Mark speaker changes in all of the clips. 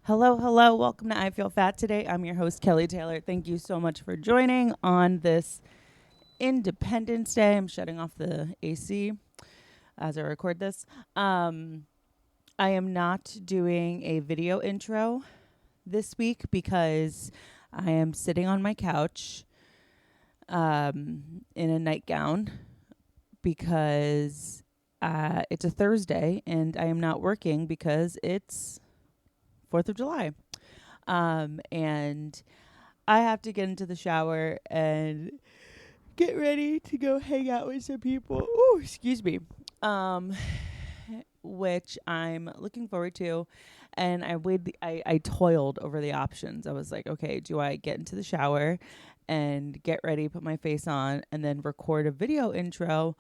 Speaker 1: Hello, hello. Welcome to I Feel Fat Today. I'm your host, Kelly Taylor. Thank you so much for joining on this Independence Day. I'm shutting off the AC as I record this. I am not doing a video intro this week because I am sitting on my couch in a nightgown because it's a Thursday and I am not working because it's 4th of July. And I have to get into the shower and get ready to go hang out with some people. Ooh, excuse me. Which I'm looking forward to. And I toiled over the options. I was like, okay, do I get into the shower and get ready, put my face on, and then record a video intro?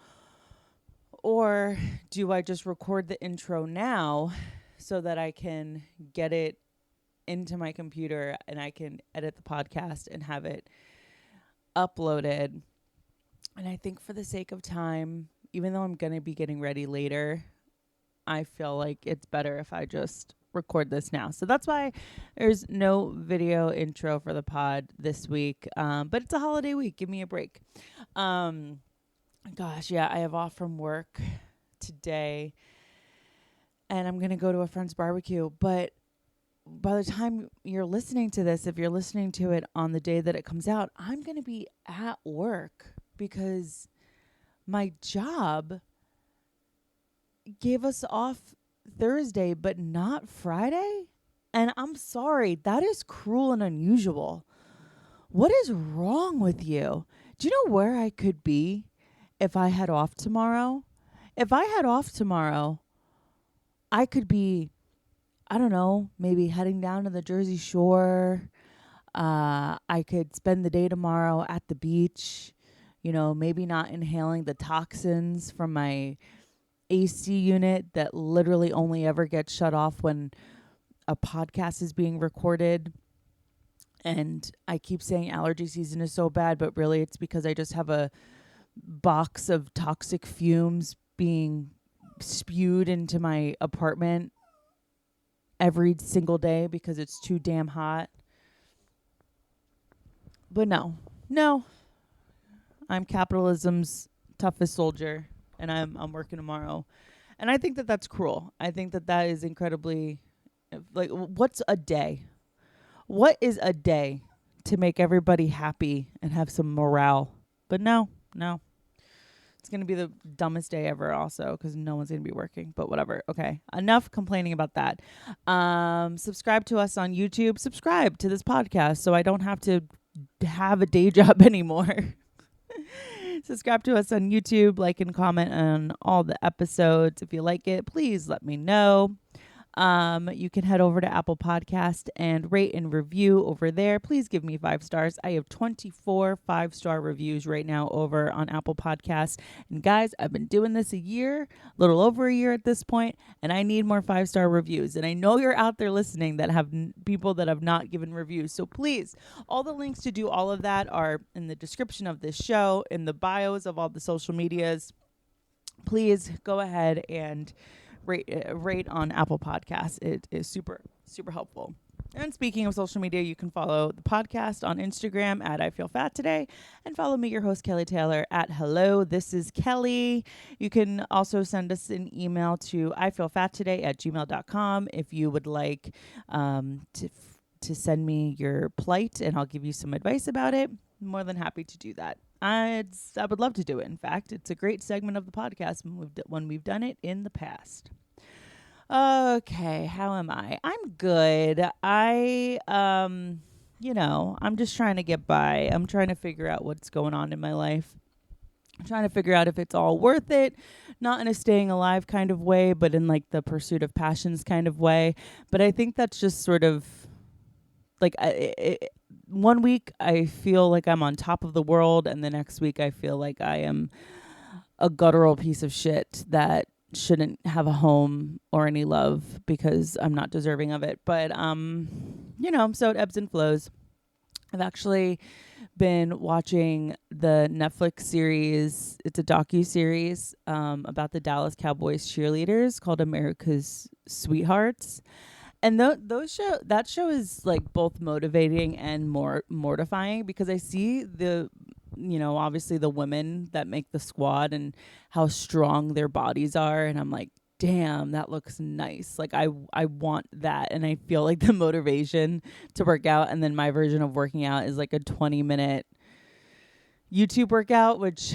Speaker 1: Or do I just record the intro now so that I can get it into my computer and I can edit the podcast and have it uploaded? And I think for the sake of time, even though I'm going to be getting ready later, I feel like it's better if I just record this now. So that's why there's no video intro for the pod this week. But it's a holiday week. Give me a break. Gosh, yeah, I have off from work today and I'm going to go to a friend's barbecue. But by the time you're listening to this, if you're listening to it on the day that it comes out, I'm going to be at work because my job gave us off Thursday, but not Friday. And I'm sorry, that is cruel and unusual. What is wrong with you? Do you know where I could be if I had off tomorrow? If I had off tomorrow, I could be, I don't know, maybe heading down to the Jersey Shore. I could spend the day tomorrow at the beach, maybe not inhaling the toxins from my AC unit that literally only ever gets shut off when a podcast is being recorded. And I keep saying allergy season is so bad, but really it's because I just have a box of toxic fumes being spewed into my apartment every single day because it's too damn hot. But no, I'm capitalism's toughest soldier, and I'm working tomorrow. And I think that that's cruel. I think that that is incredibly, like, what's a day? What is a day to make everybody happy and have some morale? But no. It's going to be the dumbest day ever also because no one's going to be working. But whatever. Okay. Enough complaining about that. Subscribe to us on YouTube. Subscribe to this podcast so I don't have to have a day job anymore. Subscribe to us on YouTube. Like and comment on all the episodes. If you like it, please let me know. You can head over to Apple Podcast and rate and review over there. Please give me 5 stars. I have 24 5-star reviews right now over on Apple Podcasts. And guys, I've been doing this a little over a year at this point, and I need more 5-star reviews. And I know you're out there listening that have people that have not given reviews. So please, all the links to do all of that are in the description of this show, in the bios of all the social medias. Please go ahead and rate on Apple Podcasts. It is super, super helpful. And speaking of social media, you can follow the podcast on Instagram at I Feel Fat Today and follow me, your host, Kelly Taylor, at Hello, This is Kelly. You can also send us an email to ifeelfattoday@gmail.com if you would like to send me your plight and I'll give you some advice about it. I'm more than happy to do that. I would love to do it. In fact, it's a great segment of the podcast when we've done it in the past. Okay, how am I? I'm good. I'm just trying to get by. I'm trying to figure out what's going on in my life. I'm trying to figure out if it's all worth it, not in a staying alive kind of way, but in like the pursuit of passions kind of way. But I think that's just sort of like one week I feel like I'm on top of the world, and the next week I feel like I am a guttural piece of shit that shouldn't have a home or any love because I'm not deserving of it. But so it ebbs and flows. I've actually been watching the Netflix series. It's a docu-series about the Dallas Cowboys cheerleaders called America's Sweethearts. And that show is like both motivating and more mortifying, because I see obviously the women that make the squad and how strong their bodies are, and I'm like, damn, that looks nice. Like I want that, and I feel like the motivation to work out. And then my version of working out is like a 20-minute YouTube workout, which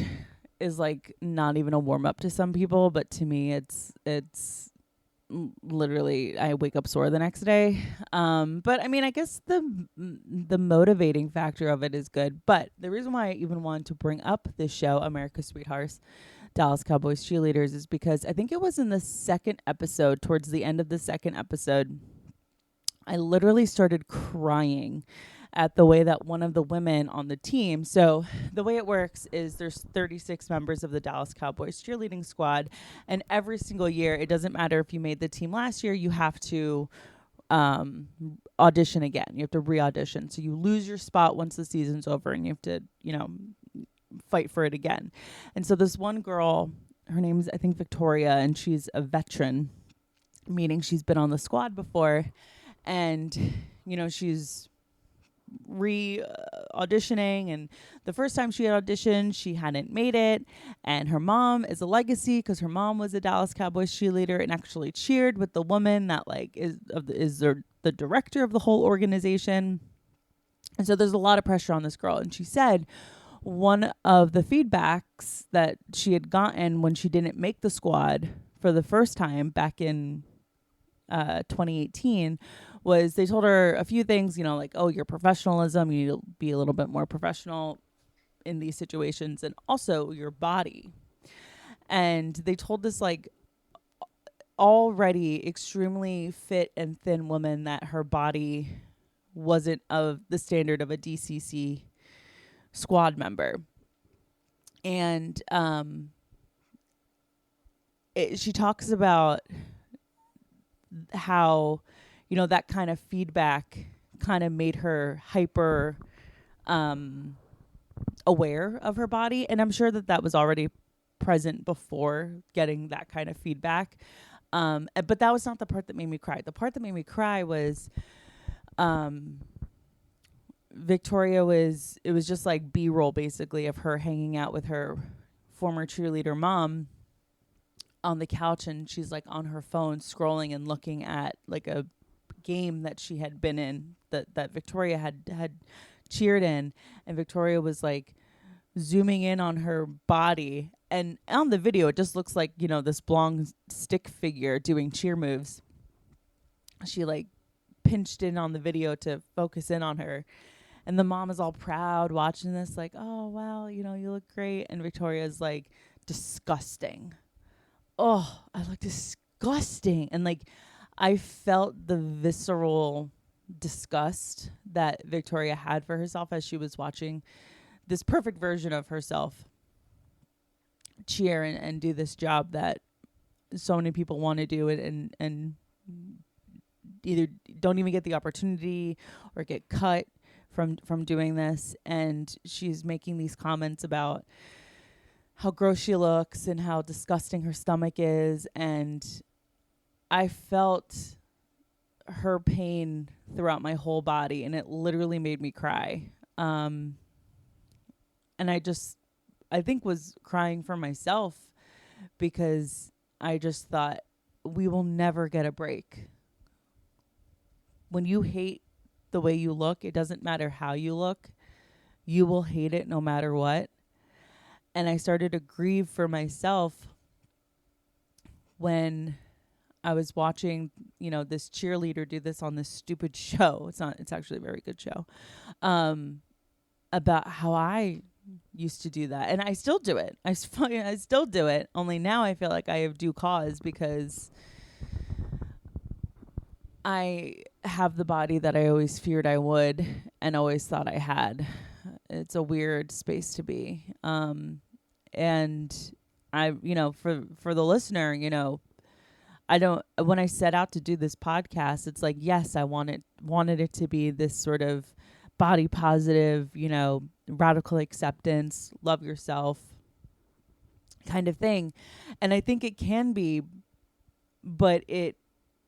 Speaker 1: is like not even a warm up to some people, but to me it's literally I wake up sore the next day. But I mean, I guess the motivating factor of it is good. But the reason why I even wanted to bring up this show, America's Sweethearts, Dallas Cowboys Cheerleaders, is because I think it was in the second episode, towards the end of the second episode, I literally started crying at the way that one of the women on the team. So the way it works is there's 36 members of the Dallas Cowboys cheerleading squad, and every single year, it doesn't matter if you made the team last year, you have to audition again. You have to re-audition. So you lose your spot once the season's over, and you have to, fight for it again. And so this one girl, her name's I think Victoria, and she's a veteran, meaning she's been on the squad before, and she's auditioning, and the first time she had auditioned, she hadn't made it, and her mom is a legacy because her mom was a Dallas Cowboys cheerleader and actually cheered with the woman that like is the director of the whole organization. And so there's a lot of pressure on this girl. And she said one of the feedbacks that she had gotten when she didn't make the squad for the first time back in 2018 was they told her a few things, like, oh, your professionalism, you need to be a little bit more professional in these situations, and also your body. And they told this like already extremely fit and thin woman that her body wasn't of the standard of a DCC squad member. And she talks about how that kind of feedback kind of made her hyper aware of her body. And I'm sure that was already present before getting that kind of feedback. But that was not the part that made me cry. The part that made me cry was Victoria it was just like B-roll basically of her hanging out with her former cheerleader mom on the couch, and she's like on her phone scrolling and looking at like a game that she had been in that Victoria had cheered in, and Victoria was like zooming in on her body, and on the video it just looks like this blonde stick figure doing cheer moves. She like pinched in on the video to focus in on her, and the mom is all proud watching this like, oh wow, you look great, and Victoria's like, disgusting. Oh, I look disgusting. And like I felt the visceral disgust that Victoria had for herself as she was watching this perfect version of herself cheer and do this job that so many people want to do it and either don't even get the opportunity or get cut from doing this. And she's making these comments about how gross she looks and how disgusting her stomach is, and I felt her pain throughout my whole body, and it literally made me cry. And I think was crying for myself, because I just thought, we will never get a break. When you hate the way you look, it doesn't matter how you look, you will hate it no matter what. And I started to grieve for myself when I was watching, this cheerleader do this on this stupid show. It's actually a very good show. About how I used to do that. And I still do it. I still do it. Only now I feel like I have due cause, because I have the body that I always feared I would and always thought I had. It's a weird space to be. And I, for the listener, when I set out to do this podcast, it's like, yes, I wanted it to be this sort of body positive, radical acceptance, love yourself kind of thing. And I think it can be, but it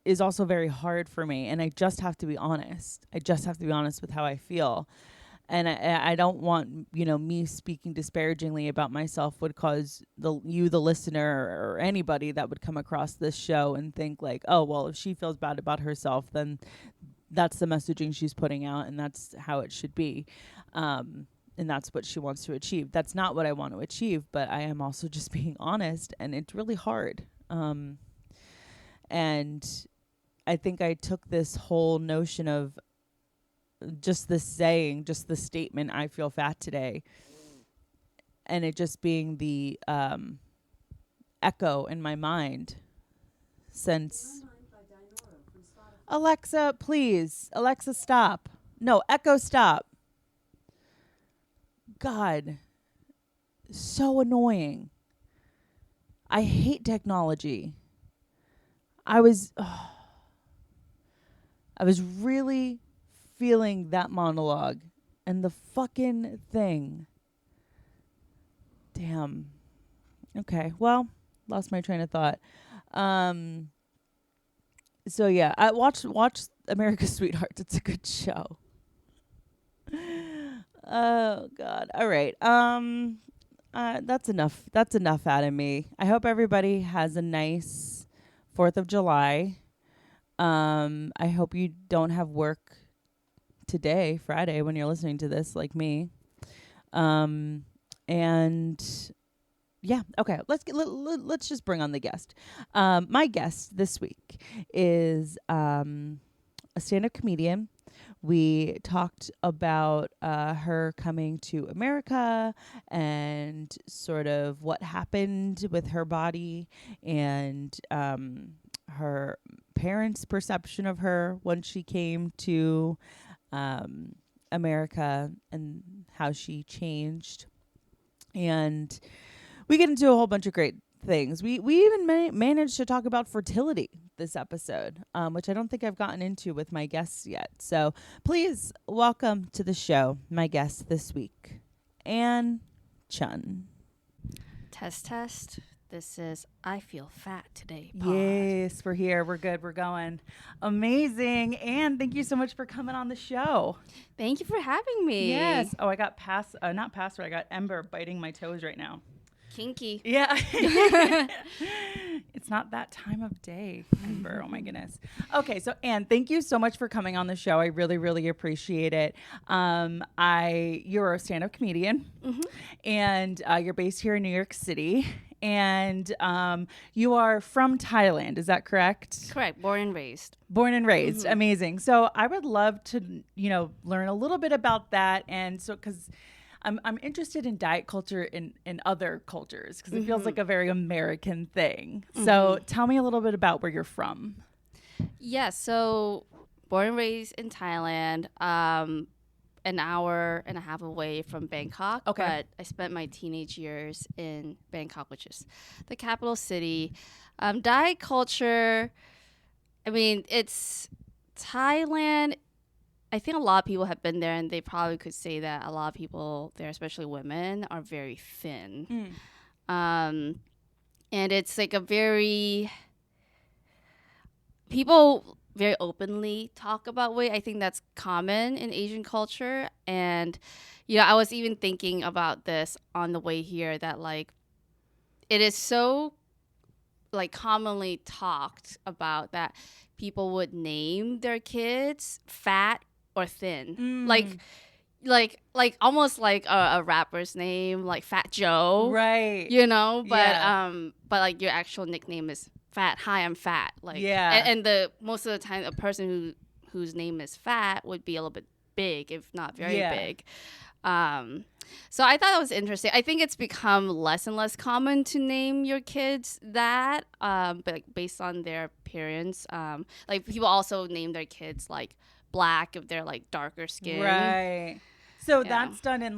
Speaker 1: is also very hard for me, and I just have to be honest. I just have to be honest with how I feel. And I don't want, me speaking disparagingly about myself would cause the listener, or anybody that would come across this show and think like, oh, well, if she feels bad about herself, then that's the messaging she's putting out, and that's how it should be. And that's what she wants to achieve. That's not what I want to achieve, but I am also just being honest, and it's really hard. And I think I took this whole notion of just the statement, I feel fat today, and it just being the echo in my mind since Alexa, please. Alexa, stop. No, Echo, stop. God, so annoying. I hate technology. I was really feeling that monologue and the fucking thing. Damn. Okay, well, lost my train of thought. So yeah, I watch America's Sweethearts. It's a good show. Oh God. All right. That's enough. That's enough out of me. I hope everybody has a nice 4th of July. I hope you don't have work today, Friday, when you're listening to this, like me. And yeah, okay. Let's just bring on the guest. My guest this week is a stand-up comedian. We talked about her coming to America and sort of what happened with her body and her parents' perception of her when she came to America and how she changed. And we get into a whole bunch of great things. We even managed to talk about fertility this episode, which I don't think I've gotten into with my guests yet. So please welcome to the show my guest this week, Ann Chun.
Speaker 2: Test. This is I Feel Fat Today pod.
Speaker 1: Yes, we're here. We're good. We're going. Amazing. Ann, thank you so much for coming on the show.
Speaker 2: Thank you for having me.
Speaker 1: Yes. Oh, I got not password. I got Ember biting my toes right now.
Speaker 2: Kinky.
Speaker 1: Yeah. It's not that time of day, Ember. Oh my goodness. Okay, so Ann, thank you so much for coming on the show. I really, really appreciate it. You're a stand-up comedian, and you're based here in New York City, and you are from Thailand. Is that correct?
Speaker 2: Correct. Born and raised.
Speaker 1: Amazing. So I would love to, learn a little bit about that, and so because I'm interested in diet culture in other cultures because it feels like a very American thing. So tell me a little bit about where you're from.
Speaker 2: Yeah, so born and raised in Thailand, an hour and a half away from Bangkok.
Speaker 1: Okay.
Speaker 2: But I spent my teenage years in Bangkok, which is the capital city. Diet culture, I mean, it's Thailand. I think a lot of people have been there, and they probably could say that a lot of people there, especially women, are very thin. And it's like people very openly talk about weight. I think that's common in Asian culture. And, I was even thinking about this on the way here that, like, it is so, like, commonly talked about that people would name their kids fat or thin, like almost like a rapper's name, like Fat Joe,
Speaker 1: right?
Speaker 2: But like your actual nickname is Fat. Hi, I'm fat. Like,
Speaker 1: yeah.
Speaker 2: And the most of the time, a person whose name is Fat would be a little bit big, if not very big. So I thought that was interesting. I think it's become less and less common to name your kids that, but like based on their appearance, like people also name their kids like Black if they're like darker skin.
Speaker 1: Right. So that's done in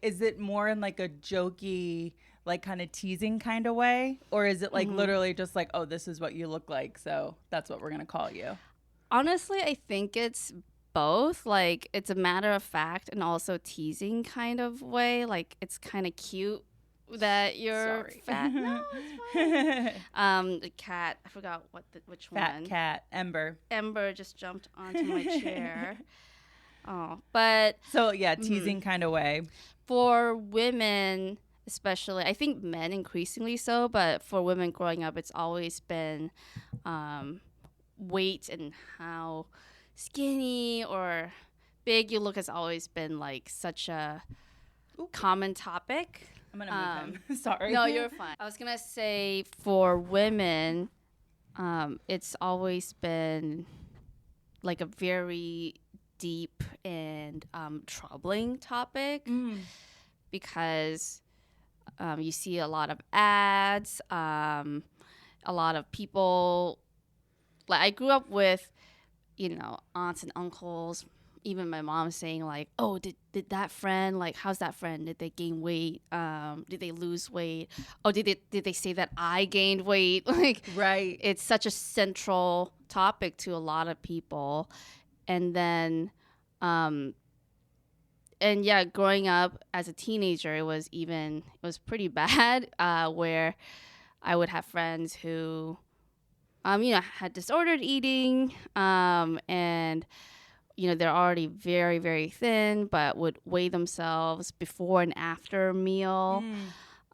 Speaker 1: is it more in like a jokey, like kind of teasing kind of way? Or is it like literally just like, oh, this is what you look like, so that's what we're going to call you?
Speaker 2: Honestly, I think it's both. Like, it's a matter of fact and also teasing kind of way. Like, it's kind of cute that you're
Speaker 1: Sorry.
Speaker 2: fat. No, it's fine. The cat, I forgot which
Speaker 1: Fat
Speaker 2: one.
Speaker 1: cat, Ember.
Speaker 2: Ember just jumped onto my chair. Oh, but
Speaker 1: So yeah, teasing kind of way.
Speaker 2: for women, especially, I think men increasingly so, but for women growing up, it's always been weight and how skinny or big you look has always been like such a common topic.
Speaker 1: I'm gonna move him. Sorry.
Speaker 2: No, you're fine. I was gonna say for women, it's always been like a very deep and troubling topic because you see a lot of ads, a lot of people. Like I grew up with, aunts and uncles, even my mom saying like, "Oh, did that friend, like, how's that friend? Did they gain weight? Did they lose weight? Oh, did they say that I gained weight?" Like,
Speaker 1: right.
Speaker 2: it's such a central topic to a lot of people. And then, and yeah, growing up as a teenager, it was pretty bad, where I would have friends who, had disordered eating, and they're already very, very thin, but would weigh themselves before and after a meal.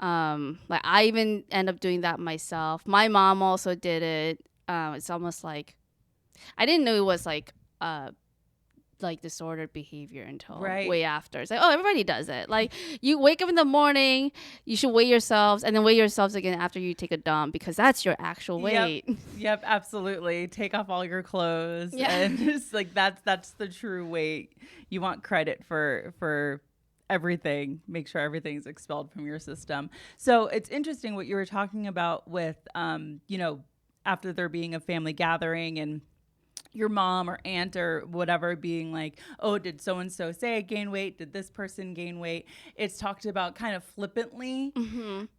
Speaker 2: Like I even end up doing that myself. My mom also did it. It's almost like I didn't know it was like disordered behavior until way after. It's like, oh, everybody does it. Like you wake up in the morning, you should weigh yourselves and then weigh yourselves again after you take a dump because that's your actual weight.
Speaker 1: Yep, absolutely. Take off all your clothes and just like that's the true weight. You want credit for everything. Make sure everything's expelled from your system. So it's interesting what you were talking about with after there being a family gathering and your mom or aunt or whatever being like, oh, did so-and-so say I gain weight? Did this person gain weight? It's talked about kind of flippantly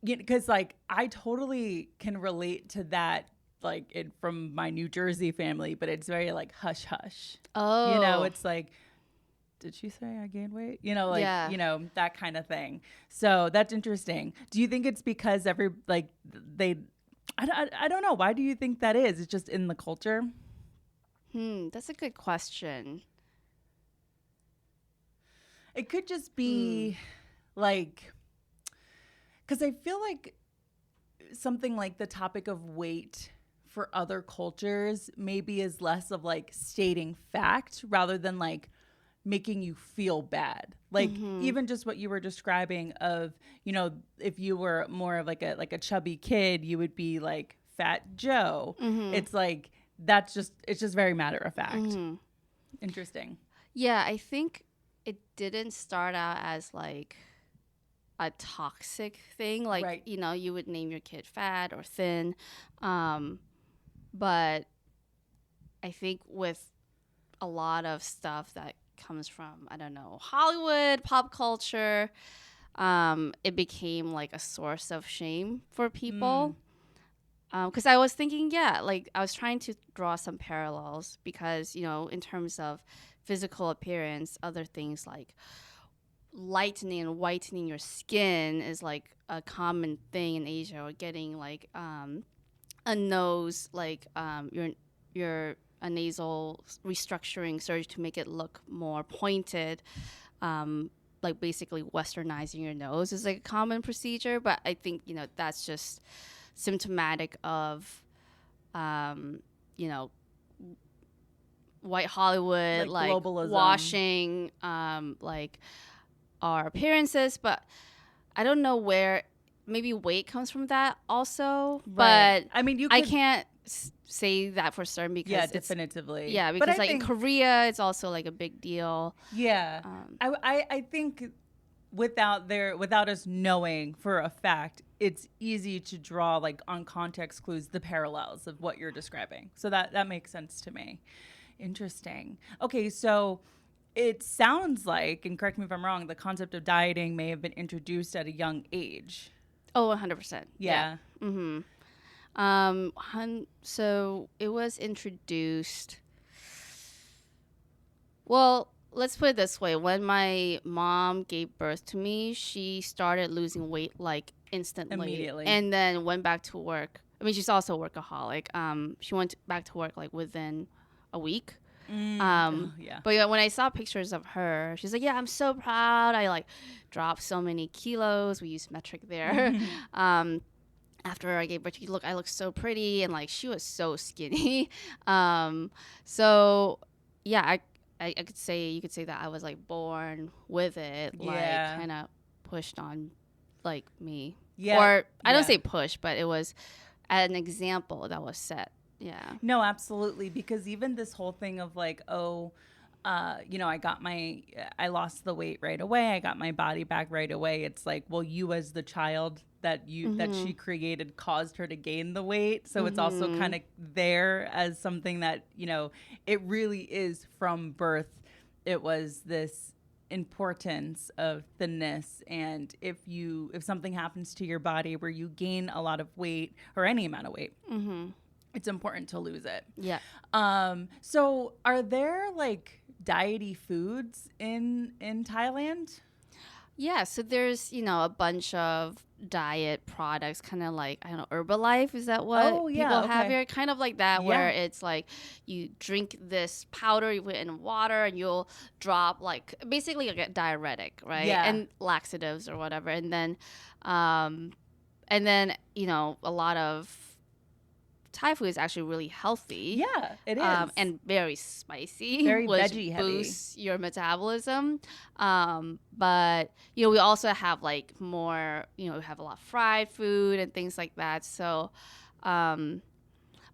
Speaker 1: because like I totally can relate to that, like from my New Jersey family, but it's very like hush hush.
Speaker 2: Oh,
Speaker 1: it's like, did she say I gained weight? That kind of thing. So that's interesting. Do you think it's because I don't know. Why do you think that is? It's just in the culture?
Speaker 2: That's a good question.
Speaker 1: It could just be like, because I feel like something like the topic of weight for other cultures maybe is less of like stating fact rather than like making you feel bad. Like even just what you were describing of, if you were more of like a chubby kid, you would be like Fat Joe. It's like, it's just very matter of fact. Interesting.
Speaker 2: Yeah, I think it didn't start out as like a toxic thing. Like, you would name your kid fat or thin. But I think with a lot of stuff that comes from, I don't know, Hollywood, pop culture, it became like a source of shame for people. Because I was thinking, like I was trying to draw some parallels because, in terms of physical appearance, other things like lightening and whitening your skin is like a common thing in Asia, or getting like a nose, like your a nasal restructuring surgery to make it look more pointed. Like basically westernizing your nose is like a common procedure, but I think, that's just symptomatic of, white Hollywood, like
Speaker 1: globalism.
Speaker 2: Washing, like our appearances. But I don't know where maybe weight comes from that also. Right. But I mean, I can't say that for certain because
Speaker 1: definitively.
Speaker 2: Yeah, because like in Korea, it's also like a big deal.
Speaker 1: Yeah, I think without us knowing for a fact, it's easy to draw like on context clues the parallels of what you're describing. So that makes sense to me. Interesting. Okay, so it sounds like, and correct me if I'm wrong, the concept of dieting may have been introduced at a young age.
Speaker 2: Oh, 100%.
Speaker 1: Yeah.
Speaker 2: So it was introduced. Well, let's put it this way. When my mom gave birth to me, she started losing weight like instantly.
Speaker 1: Immediately.
Speaker 2: And then went back to work. I mean, she's also a workaholic. She went back to work like within a week.
Speaker 1: Yeah.
Speaker 2: But yeah, when I saw pictures of her, she's like, "Yeah, I'm so proud. I like dropped so many kilos. We use metric there. After I gave birth, look, I look so pretty, and like she was so skinny. So yeah, I could say you could say that I was like born with it,
Speaker 1: Yeah.
Speaker 2: like kind of pushed on like me.
Speaker 1: Yeah.
Speaker 2: Or I don't
Speaker 1: Yeah.
Speaker 2: say push, but it was an example that was set. Yeah.
Speaker 1: No, absolutely. Because even this whole thing of like, oh, I lost the weight right away. I got my body back right away. It's like, well, you as the child that she created caused her to gain the weight. So it's also kind of there as something that, it really is from birth. It was this importance of thinness, and if something happens to your body where you gain a lot of weight or any amount of weight, it's important to lose it.
Speaker 2: Yeah.
Speaker 1: So are there like diety foods in Thailand?
Speaker 2: Yeah, so there's, a bunch of diet products, kind of like, I don't know, Herbalife, is that what people have here? Kind of like that, where it's like you drink this powder, you put it in water, and you'll drop like basically like a diuretic, right?
Speaker 1: Yeah.
Speaker 2: And laxatives or whatever. And then, a lot of Thai food is actually really healthy.
Speaker 1: Yeah, it is.
Speaker 2: And very spicy.
Speaker 1: Very
Speaker 2: which
Speaker 1: veggie heavy.
Speaker 2: Boosts your metabolism. But, we also have like more, we have a lot of fried food and things like that. So, but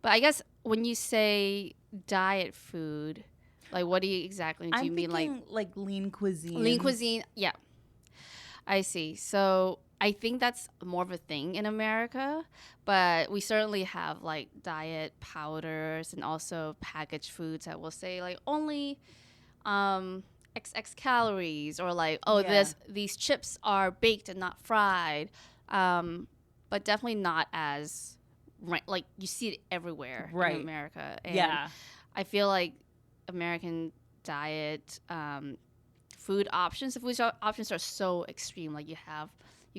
Speaker 2: I guess when you say diet food, like what do you exactly do? You mean
Speaker 1: like lean cuisine?
Speaker 2: Lean cuisine, yeah. I see. So I think that's more of a thing in America, but we certainly have like diet powders and also packaged foods that will say like only XX calories, or like, these chips are baked and not fried, but definitely not as like you see it everywhere in America. And I feel like American diet food options, the food options are so extreme. Like you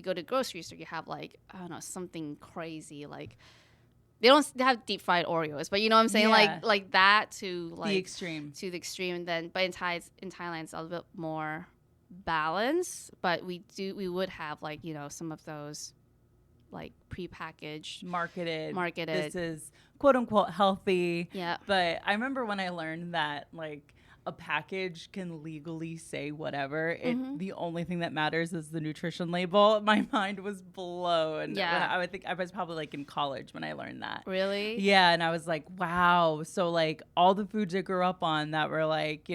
Speaker 2: go to grocery store, you have like, I don't know, something crazy. Like they have deep fried Oreos, but you know what I'm saying?
Speaker 1: Yeah.
Speaker 2: Like that to like
Speaker 1: the extreme.
Speaker 2: To the extreme. And then, but in Thailand, it's a little bit more balanced, but we would have like, some of those like prepackaged,
Speaker 1: marketed.
Speaker 2: This
Speaker 1: is quote unquote healthy.
Speaker 2: Yeah.
Speaker 1: But I remember when I learned that like a package can legally say whatever. The only thing that matters is the nutrition label. My mind was blown.
Speaker 2: Yeah.
Speaker 1: I would think I was probably like in college when I learned that.
Speaker 2: Really?
Speaker 1: Yeah. And I was like, wow. So like all the foods I grew up on that were like,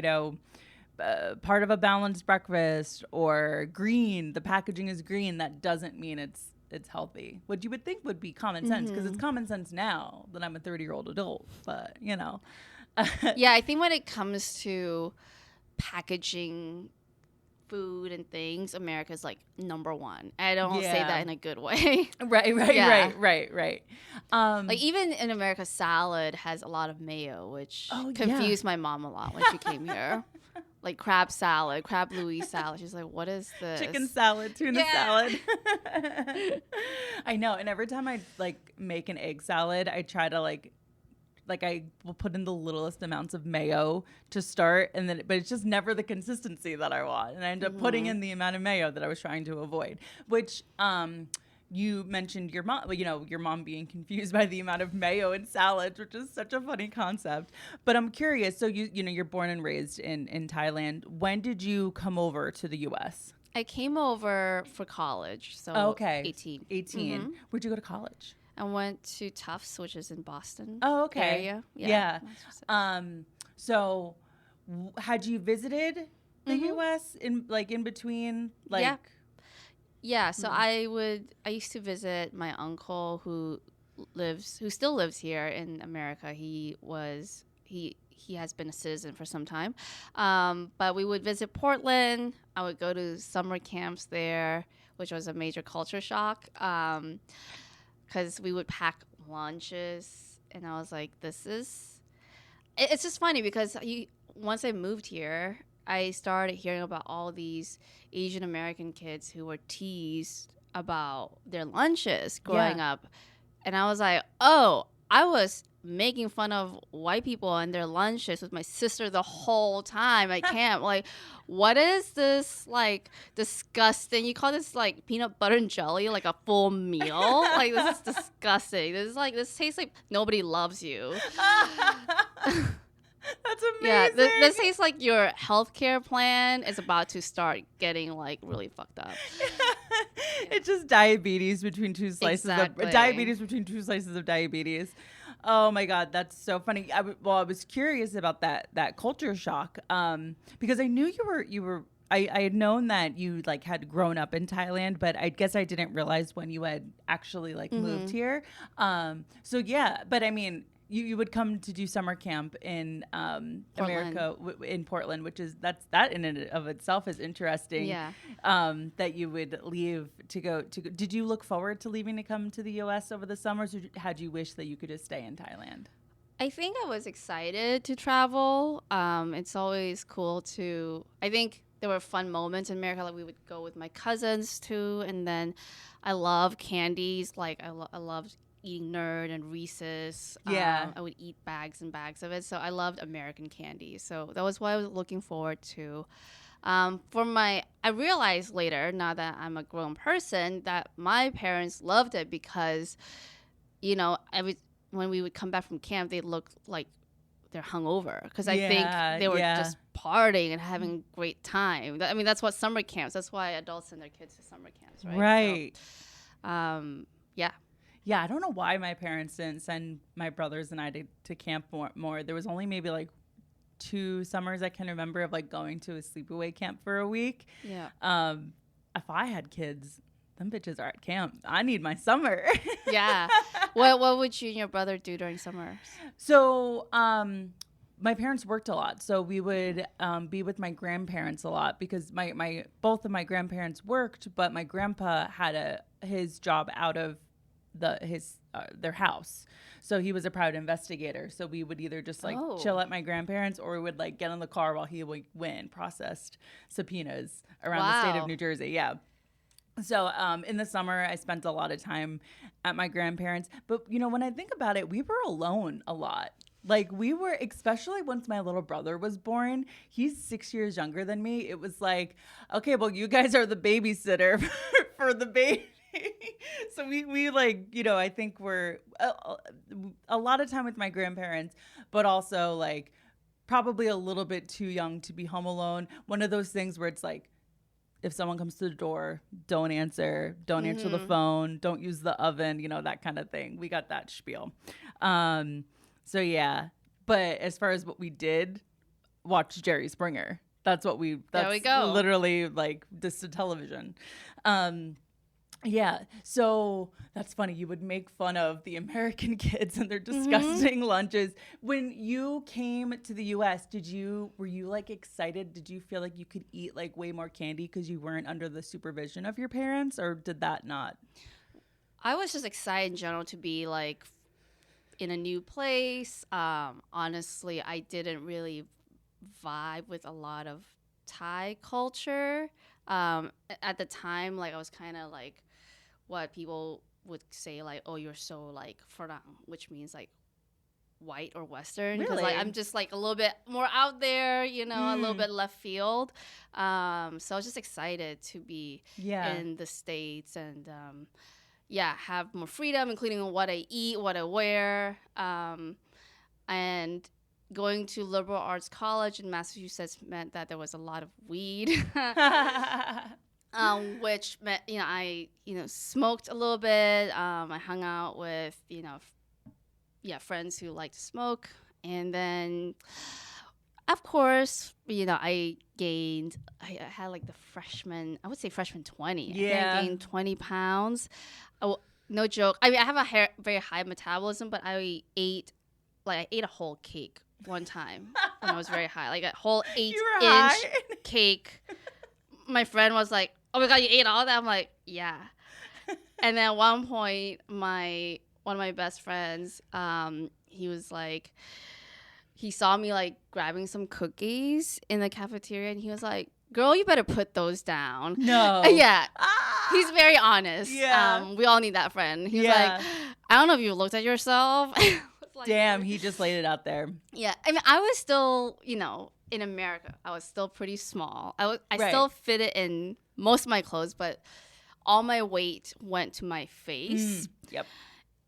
Speaker 1: part of a balanced breakfast or green, the packaging is green. That doesn't mean it's healthy. What you would think would be common sense, because it's common sense now that I'm a 30-year-old adult, but
Speaker 2: Yeah, I think when it comes to packaging food and things, America's like number one. I don't say that in a good way.
Speaker 1: Right.
Speaker 2: Like even in America, salad has a lot of mayo, which confused my mom a lot when she came here. Like crab salad, crab Louis salad. She's like, what is this?
Speaker 1: Chicken salad, tuna salad. I know. And every time I like make an egg salad, I try to like I will put in the littlest amounts of mayo to start, but it's just never the consistency that I want. And I end up putting in the amount of mayo that I was trying to avoid, which, you mentioned your mom, your mom being confused by the amount of mayo in salads, which is such a funny concept. But I'm curious. So you're born and raised in Thailand. When did you come over to the U.S.?
Speaker 2: I came over for college. So 18.
Speaker 1: 18. Where'd you go to college?
Speaker 2: I went to Tufts, which is in Boston.
Speaker 1: Oh, okay.
Speaker 2: Area.
Speaker 1: Yeah. So had you visited the U.S. in between?
Speaker 2: Yeah. So I used to visit my uncle who still lives here in America. He has been a citizen for some time. But we would visit Portland. I would go to summer camps there, which was a major culture shock. Because we would pack lunches, and I was like, it's just funny because once I moved here, I started hearing about all these Asian American kids who were teased about their lunches growing up. And I was like, oh, I was making fun of white people and their lunches with my sister the whole time at camp. Like, what is this, like, disgusting? You call this, like, peanut butter and jelly, like, a full meal? Like, this is disgusting. This tastes like nobody loves you.
Speaker 1: That's amazing.
Speaker 2: Yeah, this tastes like your healthcare plan is about to start getting, like, really fucked up.
Speaker 1: It's just diabetes between two slices of diabetes. Oh my God, that's so funny. I was curious about that culture shock, because I knew you were. I had known that you like had grown up in Thailand, but I guess I didn't realize when you had actually like moved here. So yeah, but I mean, you would come to do summer camp in America, in Portland, which is that in and of itself is interesting.
Speaker 2: Yeah.
Speaker 1: That you would leave to go. Did you look forward to leaving to come to the U.S. over the summers, or had you wish that you could just stay in Thailand?
Speaker 2: I think I was excited to travel. It's always cool to. I think there were fun moments in America. Like we would go with my cousins too, and then I love candies. Like I loved eating Nerd and Reese's.
Speaker 1: Yeah.
Speaker 2: I would eat bags and bags of it. So I loved American candy. So that was what I was looking forward to. I realized later, now that I'm a grown person, that my parents loved it because, you know, when we would come back from camp, they looked like they're hungover because I think they were just partying and having a great time. I mean, that's what summer camps. That's why adults send their kids to summer camps, right?
Speaker 1: Right.
Speaker 2: So, yeah.
Speaker 1: Yeah, I don't know why my parents didn't send my brothers and I to camp more. There was only maybe like 2 summers I can remember of like going to a sleepaway camp for a week.
Speaker 2: Yeah.
Speaker 1: If I had kids, them bitches are at camp. I need my summer.
Speaker 2: Yeah. What would you and your brother do during summers?
Speaker 1: So, my parents worked a lot, so we would be with my grandparents a lot because both of my grandparents worked, but my grandpa had his job out of their house, so he was a private investigator. So we would either just like chill at my grandparents, or we would like get in the car while he went and processed subpoenas around the state of New Jersey. Yeah. So in the summer, I spent a lot of time at my grandparents. But, you know, when I think about it, we were alone a lot. Like we were, especially once my little brother was born, he's 6 years younger than me. It was like, okay, well, you guys are the babysitter for the baby. So we like, you know, I think we're a lot of time with my grandparents, but also like probably a little bit too young to be home alone. One of those things where it's like, if someone comes to the door, don't answer the phone, don't use the oven, you know, that kind of thing. We got that spiel. So yeah, but as far as what we did, watch Jerry Springer. That's what there we go. Literally like this to television. Yeah, so that's funny. You would make fun of the American kids and their disgusting lunches. When you came to the U.S., were you like excited? Did you feel like you could eat like way more candy because you weren't under the supervision of your parents, or did that not?
Speaker 2: I was just excited in general to be like in a new place. Honestly, I didn't really vibe with a lot of Thai culture. At the time, like I was kind of like what people would say, like, oh, you're so like Farang, which means like white or Western. Because like I'm just like a little bit more out there, you know, a little bit left field. So I was just excited to be in the States and have more freedom, including what I eat, what I wear, and going to liberal arts college in Massachusetts meant that there was a lot of weed, which meant, you know, I, you know, smoked a little bit. I hung out with, you know, friends who like to smoke. And then, of course, you know, I had like the freshman 20.
Speaker 1: Yeah.
Speaker 2: I gained 20 pounds. No joke. I mean, I have a very high metabolism, but I ate a whole cake one time when I was very high, like a whole 8-inch cake. My friend was like, "Oh my God, you ate all that?" I'm like, "Yeah." And then at one point, one of my best friends, he was like, he saw me like grabbing some cookies in the cafeteria, and he was like, "Girl, you better put those down."
Speaker 1: No.
Speaker 2: Yeah. He's very honest.
Speaker 1: Yeah.
Speaker 2: We all need that friend. He's
Speaker 1: Yeah.
Speaker 2: like, I don't know if you looked at yourself. Like,
Speaker 1: damn, he just laid it out there.
Speaker 2: yeah. I mean, I was still, in America, I was still pretty small. I
Speaker 1: Right.
Speaker 2: still fitted in most of my clothes, but all my weight went to my face.
Speaker 1: Yep.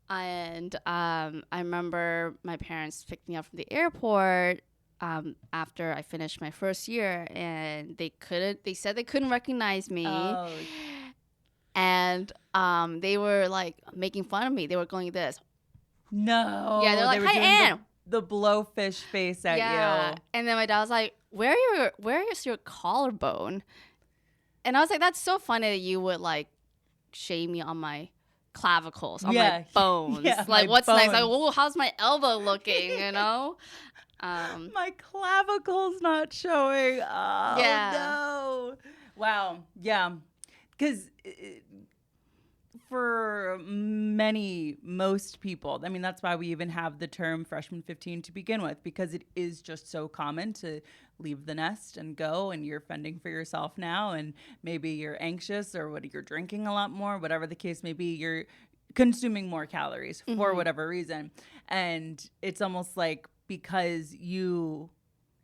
Speaker 2: And I remember my parents picked me up from the airport after I finished my first year, and they said they couldn't recognize me.
Speaker 1: Oh.
Speaker 2: And they were like making fun of me. They were going this.
Speaker 1: No.
Speaker 2: Yeah, they're like,
Speaker 1: were
Speaker 2: "Hi,
Speaker 1: doing
Speaker 2: Ann."
Speaker 1: The blowfish face at you.
Speaker 2: And then my dad was like, where is your collarbone? And I was like, that's so funny that you would like shame me on my clavicles, on my bones.
Speaker 1: Yeah,
Speaker 2: like,
Speaker 1: my
Speaker 2: what's next? Like,
Speaker 1: bones.
Speaker 2: oh, how's my elbow looking?
Speaker 1: My clavicle's not showing. Oh,
Speaker 2: Yeah.
Speaker 1: no. Wow. Yeah. Because for most people, I mean, that's why we even have the term freshman 15 to begin with, because it is just so common to leave the nest and go, and you're fending for yourself now, and maybe you're anxious, or what, you're drinking a lot more, whatever the case may be, you're consuming more calories for whatever reason. And it's almost like, because you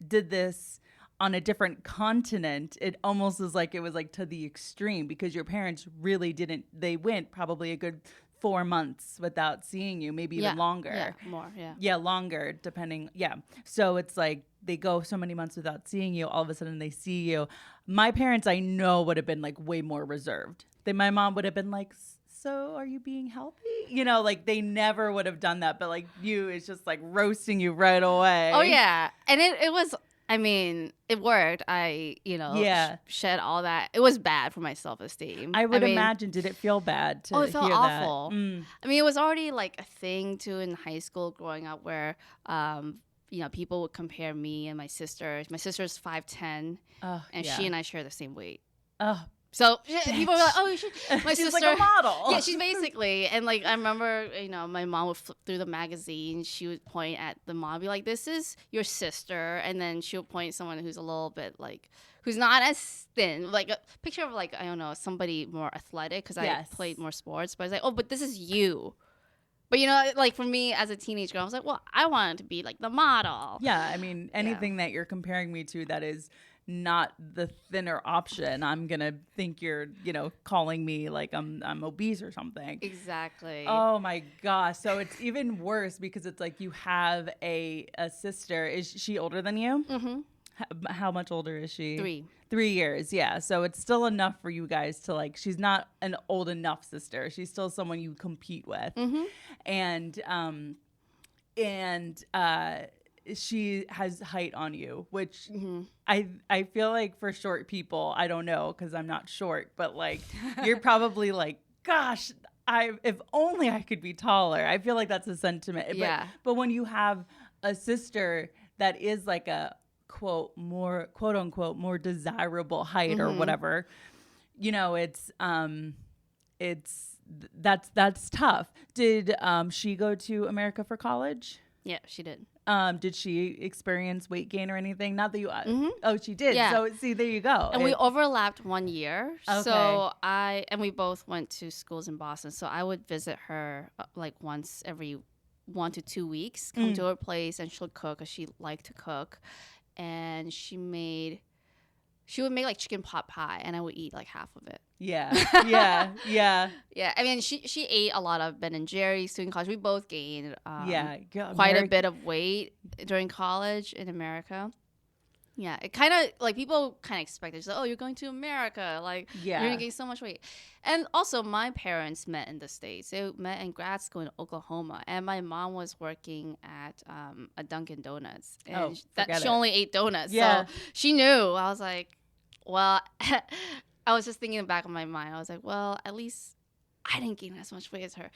Speaker 1: did this on a different continent, it almost is like it was like to the extreme, because your parents really didn't, they went probably a good 4 months without seeing you, maybe even longer.
Speaker 2: Yeah, more, yeah.
Speaker 1: Yeah, longer, depending. Yeah. So it's like they go so many months without seeing you, all of a sudden they see you. My parents, I know, would have been like way more reserved. My mom would have been like, so are you being healthy? Like they never would have done that. But like you, it's just like roasting you right away.
Speaker 2: Oh, yeah. And it was, I mean, it worked. I, shed all that. It was bad for my self-esteem.
Speaker 1: I would imagine. Did it feel bad to hear that?
Speaker 2: It felt awful. I mean, it was already like a thing too in high school growing up where, people would compare me and my sister. My sister's 5'10", and she and I share the same weight.
Speaker 1: Oh,
Speaker 2: so people were like, "Oh, my
Speaker 1: she's
Speaker 2: sister,
Speaker 1: like a model."
Speaker 2: Yeah, she's basically. And like I remember, my mom would flip through the magazine. She would point at the mom, be like, "This is your sister," and then she would point at someone who's a little bit like, who's not as thin, like a picture of like, I don't know, somebody more athletic, because I played more sports. But I was like, "Oh, but this is you." But like for me as a teenage girl, I was like, "Well, I wanted to be like the model."
Speaker 1: Yeah, I mean, anything that you're comparing me to that is not the thinner option, I'm gonna think you're calling me like I'm obese or something.
Speaker 2: Exactly.
Speaker 1: Oh my gosh. So it's even worse, because it's like you have a sister. Is she older than you? How much older is she? 3 years. Yeah. So it's still enough for you guys to like, she's not an old enough sister, she's still someone you compete with. And she has height on you, which I feel like for short people, I don't know, because I'm not short, but like you're probably like, gosh, if only I could be taller. I feel like that's a sentiment.
Speaker 2: Yeah.
Speaker 1: But when you have a sister that is like a quote unquote more desirable height or whatever, that's tough. Did she go to America for college?
Speaker 2: Yeah, she did.
Speaker 1: Did she experience weight gain or anything? Not that you. Oh, she did.
Speaker 2: Yeah.
Speaker 1: So see, there you go.
Speaker 2: And we overlapped 1 year.
Speaker 1: Okay.
Speaker 2: So we both went to schools in Boston. So I would visit her like once every 1 to 2 weeks. Come to her place, and she'll cook, because she liked to cook. And she would make like chicken pot pie, and I would eat like half of it.
Speaker 1: Yeah.
Speaker 2: Yeah. I mean, she ate a lot of Ben and Jerry's during college. We both gained quite a bit of weight during college in America. Yeah, it kind of like people kind of expect it. Like, oh, you're going to America, like you're gonna gain so much weight. And also, my parents met in the States. They met in grad school in Oklahoma, and my mom was working at a Dunkin' Donuts, and she only ate donuts. So she knew. I was like, well, I was just thinking in the back of my mind. I was like, well, at least I didn't gain as much weight as her.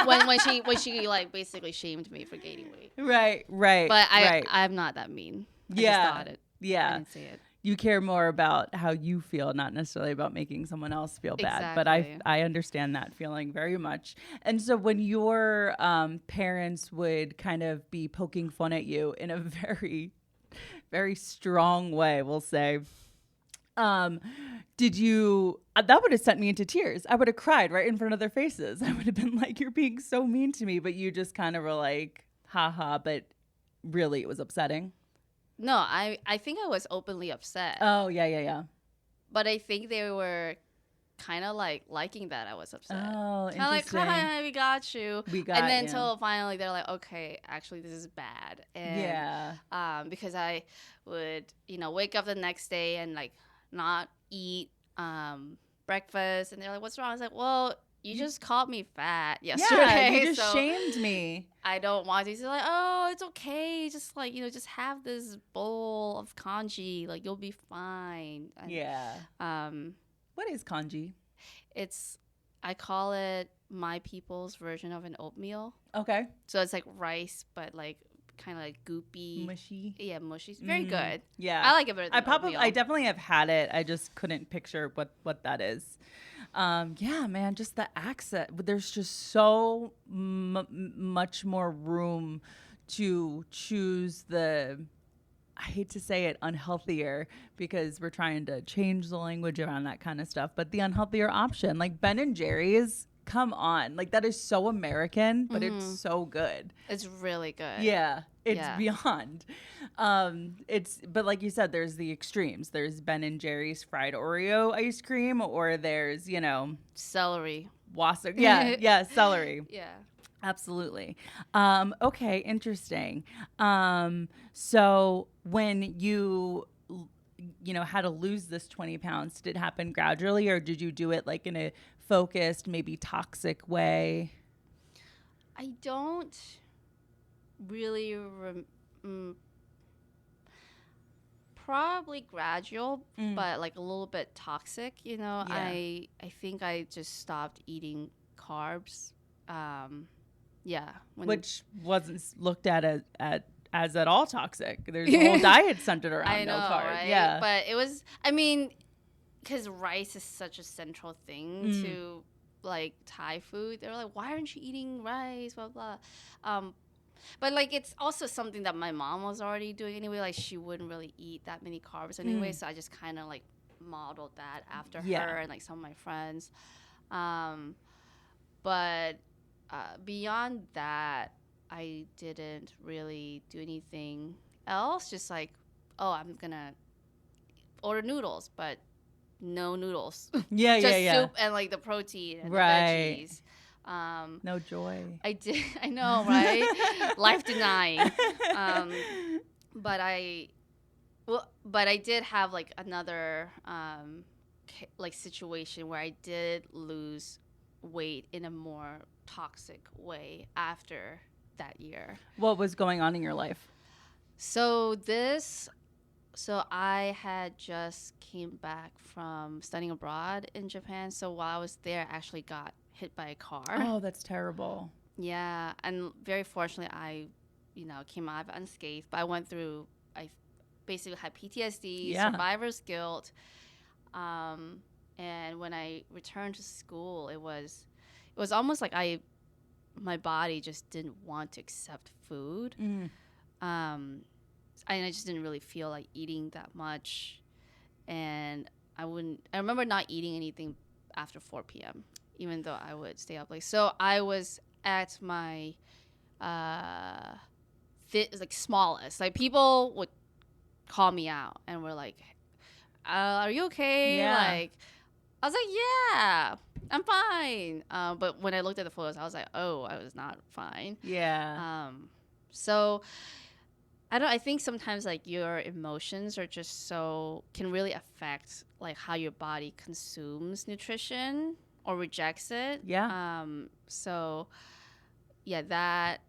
Speaker 2: when she like basically shamed me for gaining weight.
Speaker 1: Right.
Speaker 2: But I'm not that mean. I just thought it.
Speaker 1: Yeah.
Speaker 2: I didn't say it.
Speaker 1: You care more about how you feel, not necessarily about making someone else feel bad. But I understand that feeling very much. And so when your parents would kind of be poking fun at you in a very, very strong way, we'll say, Um, did you? That would have sent me into tears. I would have cried right in front of their faces. I would have been like, "You're being so mean to me," but you just kind of were like, "Ha." But really, it was upsetting.
Speaker 2: No, I think I was openly upset.
Speaker 1: Oh yeah.
Speaker 2: But I think they were kind of like liking that I was upset.
Speaker 1: Oh,
Speaker 2: Kind of like,
Speaker 1: interesting.
Speaker 2: hi, we got you.
Speaker 1: We got
Speaker 2: and then
Speaker 1: you.
Speaker 2: until finally they're like, okay, actually this is bad. And
Speaker 1: Yeah.
Speaker 2: because I would, wake up the next day and like not eat breakfast, and they're like, what's wrong? I was like, well, you just called me fat yesterday.
Speaker 1: Yeah, you just
Speaker 2: so
Speaker 1: shamed me.
Speaker 2: I don't want to. So like, oh, it's okay. Just like, just have this bowl of congee. Like, you'll be fine. And,
Speaker 1: Yeah. What is kanji?
Speaker 2: I call it my people's version of an oatmeal.
Speaker 1: Okay.
Speaker 2: So it's like rice, but like kind of like goopy.
Speaker 1: Mushy.
Speaker 2: Yeah, mushy. It's very good.
Speaker 1: Yeah.
Speaker 2: I like it better than oatmeal.
Speaker 1: I definitely have had it. I just couldn't picture what that is. Yeah, man, just the accent. There's just so much more room to choose I hate to say it, unhealthier, because we're trying to change the language around that kind of stuff. But the unhealthier option, like Ben and Jerry's, come on. Like, that is so American, but it's so good.
Speaker 2: It's really good.
Speaker 1: Yeah, it's beyond. But like you said, there's the extremes. There's Ben and Jerry's fried Oreo ice cream, or there's,
Speaker 2: celery.
Speaker 1: Yeah, celery.
Speaker 2: Yeah.
Speaker 1: Absolutely. Okay, interesting. So when you had to lose this 20 pounds, did it happen gradually, or did you do it like in a focused, maybe toxic way?
Speaker 2: I don't really probably gradual, but like a little bit toxic,
Speaker 1: Yeah.
Speaker 2: I think I just stopped eating carbs. Yeah.
Speaker 1: Which wasn't looked at as at all toxic. There's a whole diet centered around
Speaker 2: I know,
Speaker 1: no carbs.
Speaker 2: right?
Speaker 1: Yeah.
Speaker 2: But it was, because rice is such a central thing to like Thai food. They were like, why aren't you eating rice? Blah, blah. But like, it's also something that my mom was already doing anyway. Like, she wouldn't really eat that many carbs anyway. So I just kind of like modeled that after her and like some of my friends. But beyond that, I didn't really do anything else. Just like, oh, I'm gonna order noodles, but no noodles.
Speaker 1: Yeah,
Speaker 2: Just
Speaker 1: yeah.
Speaker 2: soup and like the protein and
Speaker 1: Right.
Speaker 2: the veggies.
Speaker 1: No joy.
Speaker 2: I know, right? Life denying. But I did have like another like situation where I did lose weight in a more toxic way after that year.
Speaker 1: What was going on in your life?
Speaker 2: So I had just came back from studying abroad in Japan. So while I was there, I actually got hit by a car.
Speaker 1: Oh, that's terrible.
Speaker 2: Yeah, and very fortunately, I, came out of it unscathed. But I basically had PTSD, survivor's guilt, and when I returned to school, it was almost like my body just didn't want to accept food. And I just didn't really feel like eating that much. And I remember not eating anything after 4 p.m., even though I would stay up late. So I was at my smallest. Like, people would call me out and were like, are you okay?
Speaker 1: Yeah.
Speaker 2: Like, I was like, yeah, I'm fine. But when I looked at the photos, I was like, oh, I was not fine.
Speaker 1: Yeah.
Speaker 2: So I think sometimes like your emotions are just can really affect like how your body consumes nutrition or rejects it.
Speaker 1: Yeah.
Speaker 2: So yeah, that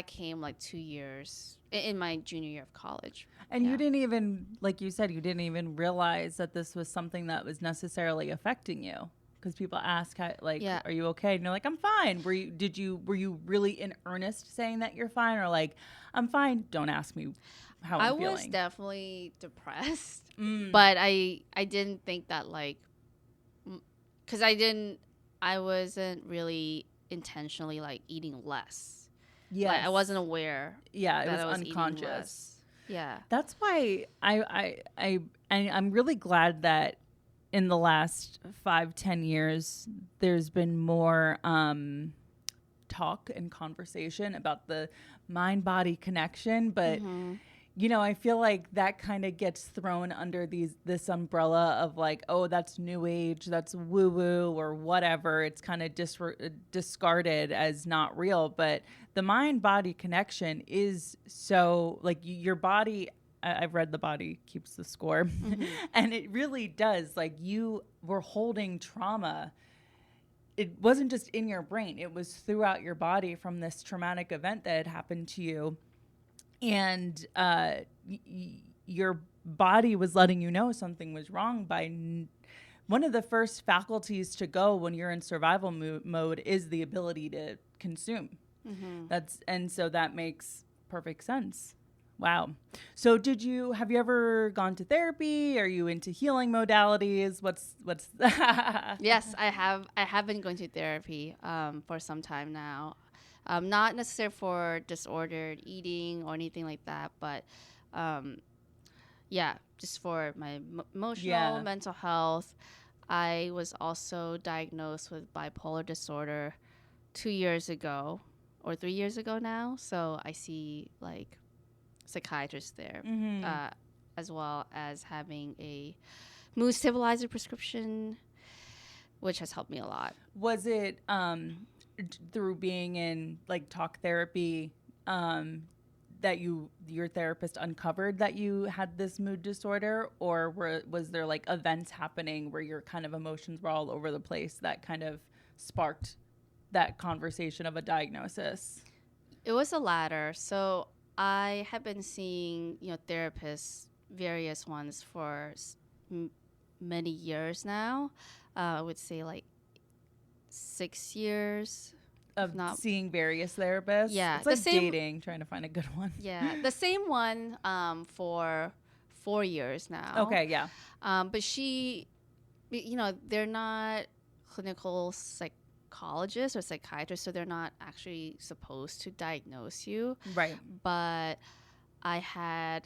Speaker 2: came like 2 years in my junior year of college.
Speaker 1: And you didn't even, like you said, you didn't even realize that this was something that was necessarily affecting you. Because people ask, are you okay? And you're like, I'm fine. Were you really in earnest saying that you're fine, or like, I'm fine? Don't ask me how I'm feeling.
Speaker 2: I was definitely depressed, but I didn't think that like, because I wasn't really intentionally like eating less. Yeah, like, I wasn't aware.
Speaker 1: Yeah, it
Speaker 2: that
Speaker 1: was
Speaker 2: I was
Speaker 1: unconscious.
Speaker 2: Eating less. Yeah,
Speaker 1: that's why I And I'm really glad that in the last 5-10 years, there's been more talk and conversation about the mind body connection. But I feel like that kind of gets thrown under this umbrella of like, oh, that's new age, that's woo woo or whatever. It's kind of discarded as not real. But the mind body connection is so like your body. I've read The Body Keeps the Score, and it really does. Like, you were holding trauma. It wasn't just in your brain, it was throughout your body from this traumatic event that had happened to you. And your body was letting you know something was wrong by one of the first faculties to go when you're in survival mode is the ability to consume. So that makes perfect sense. Wow. So have you ever gone to therapy? Are you into healing modalities? What's
Speaker 2: Yes, I have been going to therapy for some time now. Not necessarily for disordered eating or anything like that, but just for my emotional, mental health. I was also diagnosed with bipolar disorder 2 years ago or 3 years ago now. So I see like psychiatrist there, as well as having a mood stabilizer prescription, which has helped me a lot.
Speaker 1: Was it through being in like talk therapy that your therapist uncovered that you had this mood disorder, or was there like events happening where your kind of emotions were all over the place that kind of sparked that conversation of a diagnosis?
Speaker 2: It was the latter. So I have been seeing, therapists, various ones for many years now. I would say like 6 years.
Speaker 1: Of seeing various therapists?
Speaker 2: Yeah.
Speaker 1: It's like dating, trying to find a good one.
Speaker 2: Yeah. The same one for 4 years now.
Speaker 1: Okay, yeah.
Speaker 2: But she, they're not clinical psychologists or psychiatrists, so they're not actually supposed to diagnose you.
Speaker 1: Right.
Speaker 2: But I had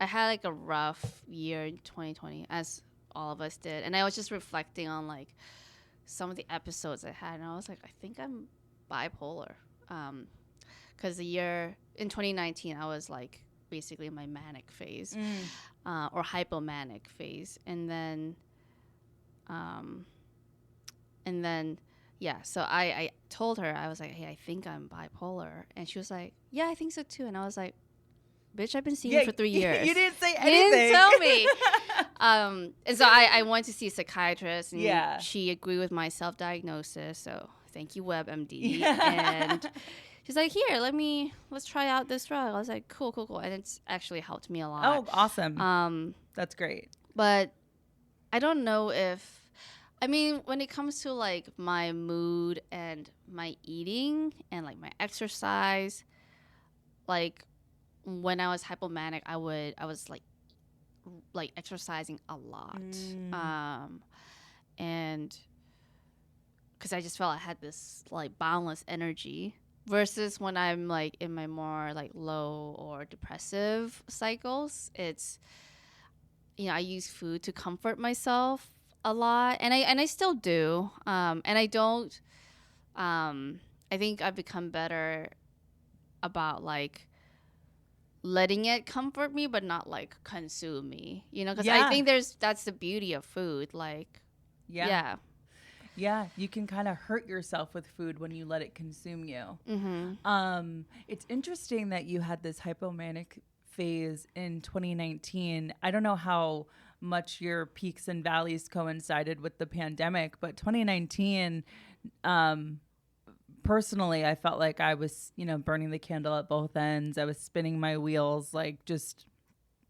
Speaker 2: like a rough year in 2020, as all of us did, and I was just reflecting on like some of the episodes I had, and I was like, I think I'm bipolar, because the year in 2019 I was like basically in my manic phase, or hypomanic phase, and then so I told her, I was like, hey, I think I'm bipolar. And she was like, yeah, I think so too. And I was like, bitch, I've been seeing you for 3 years.
Speaker 1: You didn't say anything.
Speaker 2: You didn't tell me. And so I went to see a psychiatrist, and she agreed with my self-diagnosis. So thank you, WebMD. And she's like, here, let's try out this drug. I was like, cool. And it's actually helped me a lot.
Speaker 1: Oh, awesome. That's great.
Speaker 2: But I don't know when it comes to like my mood and my eating and like my exercise, like when I was hypomanic, I was like exercising a lot, and because I just felt I had this like boundless energy. Versus when I'm like in my more like low or depressive cycles, it's I use food to comfort myself a lot, and I still do, and I don't. I think I've become better about like letting it comfort me, but not like consume me. Because I think that's the beauty of food. Like, yeah,
Speaker 1: you can kind of hurt yourself with food when you let it consume you. It's interesting that you had this hypomanic phase in 2019. I don't know how much your peaks and valleys coincided with the pandemic, but 2019, personally, I felt like I was, burning the candle at both ends. I was spinning my wheels, like just,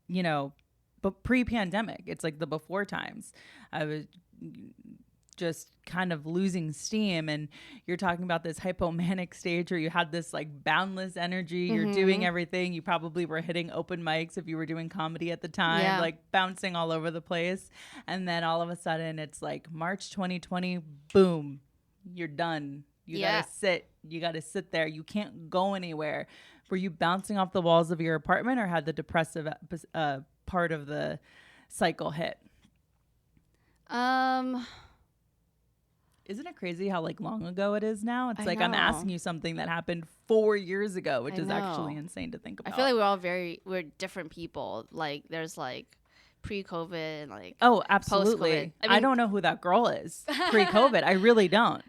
Speaker 1: but pre-pandemic, it's like the before times. I was just kind of losing steam, and you're talking about this hypomanic stage where you had this like boundless energy. You're doing everything. You probably were hitting open mics if you were doing comedy at the time, like bouncing all over the place. And then all of a sudden it's like March 2020, boom, you're done. You gotta sit there. You can't go anywhere. Were you bouncing off the walls of your apartment, or had the depressive part part of the cycle hit? Isn't it crazy how like long ago it is now? It's
Speaker 2: I
Speaker 1: like I'm
Speaker 2: know.
Speaker 1: asking you something that happened 4 years ago, which
Speaker 2: I
Speaker 1: is actually
Speaker 2: know.
Speaker 1: insane to think
Speaker 2: I
Speaker 1: about.
Speaker 2: feel like we're different people. Like there's like pre-COVID and like
Speaker 1: Oh,
Speaker 2: post-COVID.
Speaker 1: absolutely.
Speaker 2: I
Speaker 1: I
Speaker 2: mean,
Speaker 1: don't know who that girl is pre-COVID. I really don't.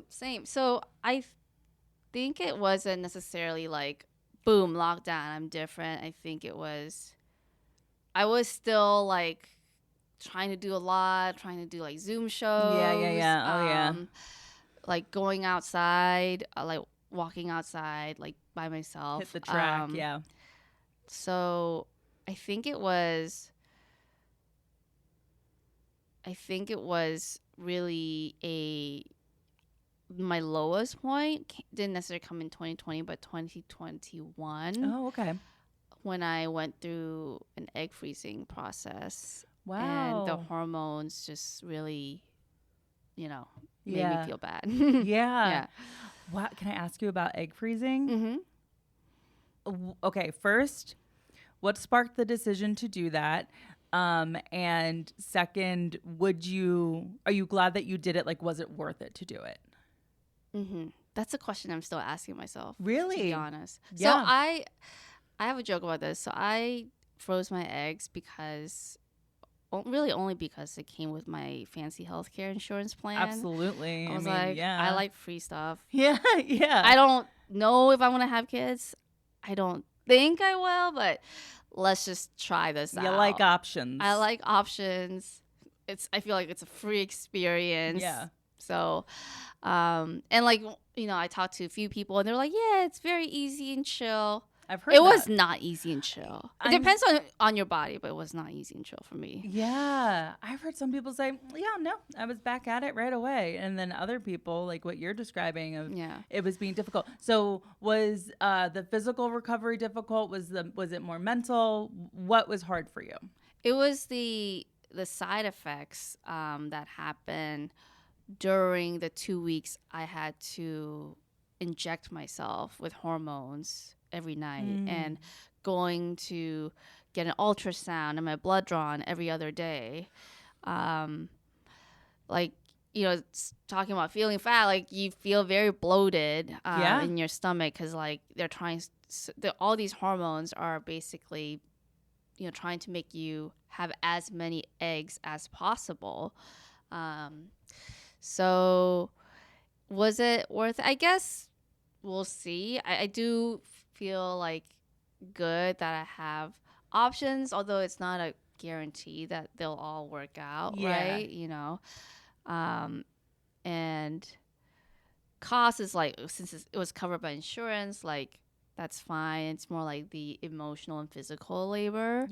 Speaker 2: same. So I think it wasn't necessarily like boom lockdown. I'm different. I think I was still like trying to do a lot, trying to do like Zoom shows.
Speaker 1: Yeah. Oh, yeah.
Speaker 2: Like going outside, like walking outside, like by myself.
Speaker 1: Hit the track, yeah.
Speaker 2: So I think it was really my lowest point didn't necessarily come in 2020 but 2021
Speaker 1: Oh, okay.
Speaker 2: when I went through an egg freezing process.
Speaker 1: Wow.
Speaker 2: And the hormones just really, made me feel bad.
Speaker 1: Yeah.
Speaker 2: Yeah.
Speaker 1: Wow. Can I ask you about egg freezing?
Speaker 2: Mm-hmm.
Speaker 1: Okay, first, what sparked the decision to do that? And second, are you glad that you did it? Like, was it worth it to do it?
Speaker 2: Mm-hmm. That's a question I'm still asking myself.
Speaker 1: Really?
Speaker 2: To be honest.
Speaker 1: Yeah.
Speaker 2: So I have a joke about this. So I froze my eggs because really only because it came with my fancy healthcare insurance plan.
Speaker 1: Absolutely.
Speaker 2: I was
Speaker 1: yeah.
Speaker 2: I like free stuff.
Speaker 1: Yeah.
Speaker 2: I don't know if I want to have kids. I don't think I will, but let's just try this out.
Speaker 1: You like options.
Speaker 2: I like options. I feel like it's a free experience.
Speaker 1: Yeah.
Speaker 2: So, and like, I talked to a few people and they're like, yeah, it's very easy and chill.
Speaker 1: I've heard
Speaker 2: it was not easy and chill. It depends on your body, but it was not easy and chill for me.
Speaker 1: Yeah. I've heard some people say, yeah, no, I was back at it right away. And then other people, like what you're describing, it was being difficult. So was the physical recovery difficult? Was it more mental? What was hard for you?
Speaker 2: It was the side effects that happened during the 2 weeks I had to inject myself with hormones every night and going to get an ultrasound and my blood drawn every other day. Like, talking about feeling fat, like you feel very bloated in your stomach because like they're trying all these hormones are basically trying to make you have as many eggs as possible. So was it worth it? I guess we'll see. I do feel like good that I have options, although it's not a guarantee that they'll all work out, right? And cost is like, since it was covered by insurance, like that's fine. It's more like the emotional and physical labor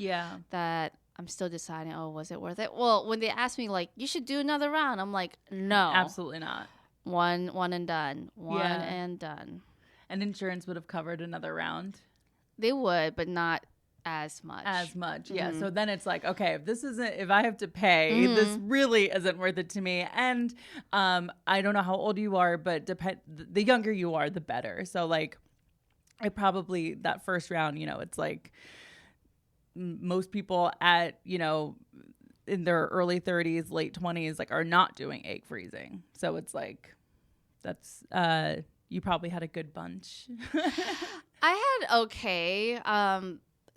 Speaker 2: that I'm still deciding, was it worth it? Well, when they asked me like, you should do another round, I'm like, no.
Speaker 1: Absolutely not.
Speaker 2: One and done. One and done.
Speaker 1: And insurance would have covered another round?
Speaker 2: They would, but not as much.
Speaker 1: Yeah. So then it's like, okay, if I have to pay, this really isn't worth it to me. And I don't know how old you are, but the younger you are, the better. So like, that first round, it's like most people at, in their early 30s, late 20s, like are not doing egg freezing. So it's like, that's, you probably had a good bunch.
Speaker 2: I had okay.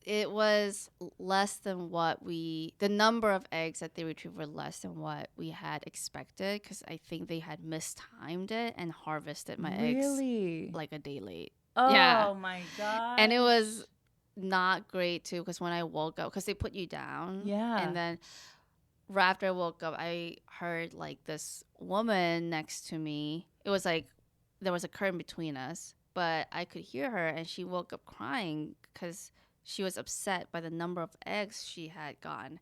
Speaker 2: It was less than the number of eggs that they retrieved were less than what we had expected because I think they had mistimed it and harvested my eggs like a day late.
Speaker 1: Oh my God.
Speaker 2: And it was not great too because when I woke up, because they put you down.
Speaker 1: Yeah.
Speaker 2: And then right after I woke up, I heard like this woman next to me. It was like there was a curtain between us, but I could hear her and she woke up crying because she was upset by the number of eggs she had gotten.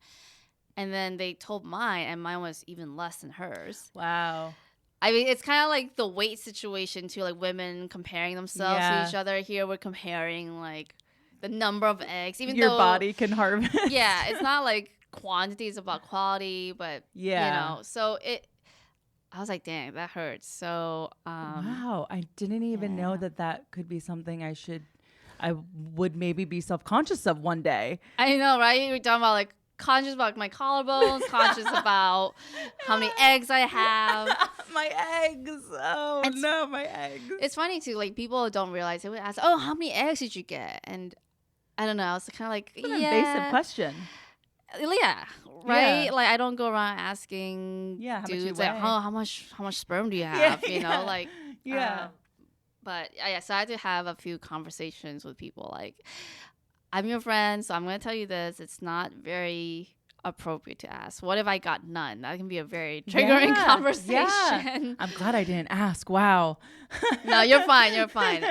Speaker 2: And then they told mine, and mine was even less than hers.
Speaker 1: Wow.
Speaker 2: I mean, it's kind of like the weight situation too, like women comparing themselves to each other. Here we're comparing like the number of eggs. Even
Speaker 1: your
Speaker 2: though
Speaker 1: body can harvest.
Speaker 2: Yeah, it's not like quantity, it's about quality, but so I was like, dang, that hurts. So
Speaker 1: wow, I didn't even know that could be something I should I would maybe be self-conscious of one day.
Speaker 2: I know, right? We're talking about like conscious about my collarbones, conscious about how many eggs I have.
Speaker 1: My eggs. Oh no, my eggs.
Speaker 2: It's funny too. Like people don't realize they would ask, "Oh, how many eggs did you get?" And I don't know. It's kind of like
Speaker 1: It's an invasive question.
Speaker 2: Yeah, right.
Speaker 1: Yeah.
Speaker 2: Like I don't go around asking
Speaker 1: Yeah, how much you
Speaker 2: dudes like,
Speaker 1: weigh?
Speaker 2: "Oh, how much sperm do you have?" You know, like
Speaker 1: yeah.
Speaker 2: But yeah, so I had to have a few conversations with people. Like, I'm your friend, so I'm going to tell you this. It's not very appropriate to ask. What if I got none? That can be a very triggering conversation.
Speaker 1: Yeah. I'm glad I didn't ask. Wow.
Speaker 2: No, you're fine. You're fine.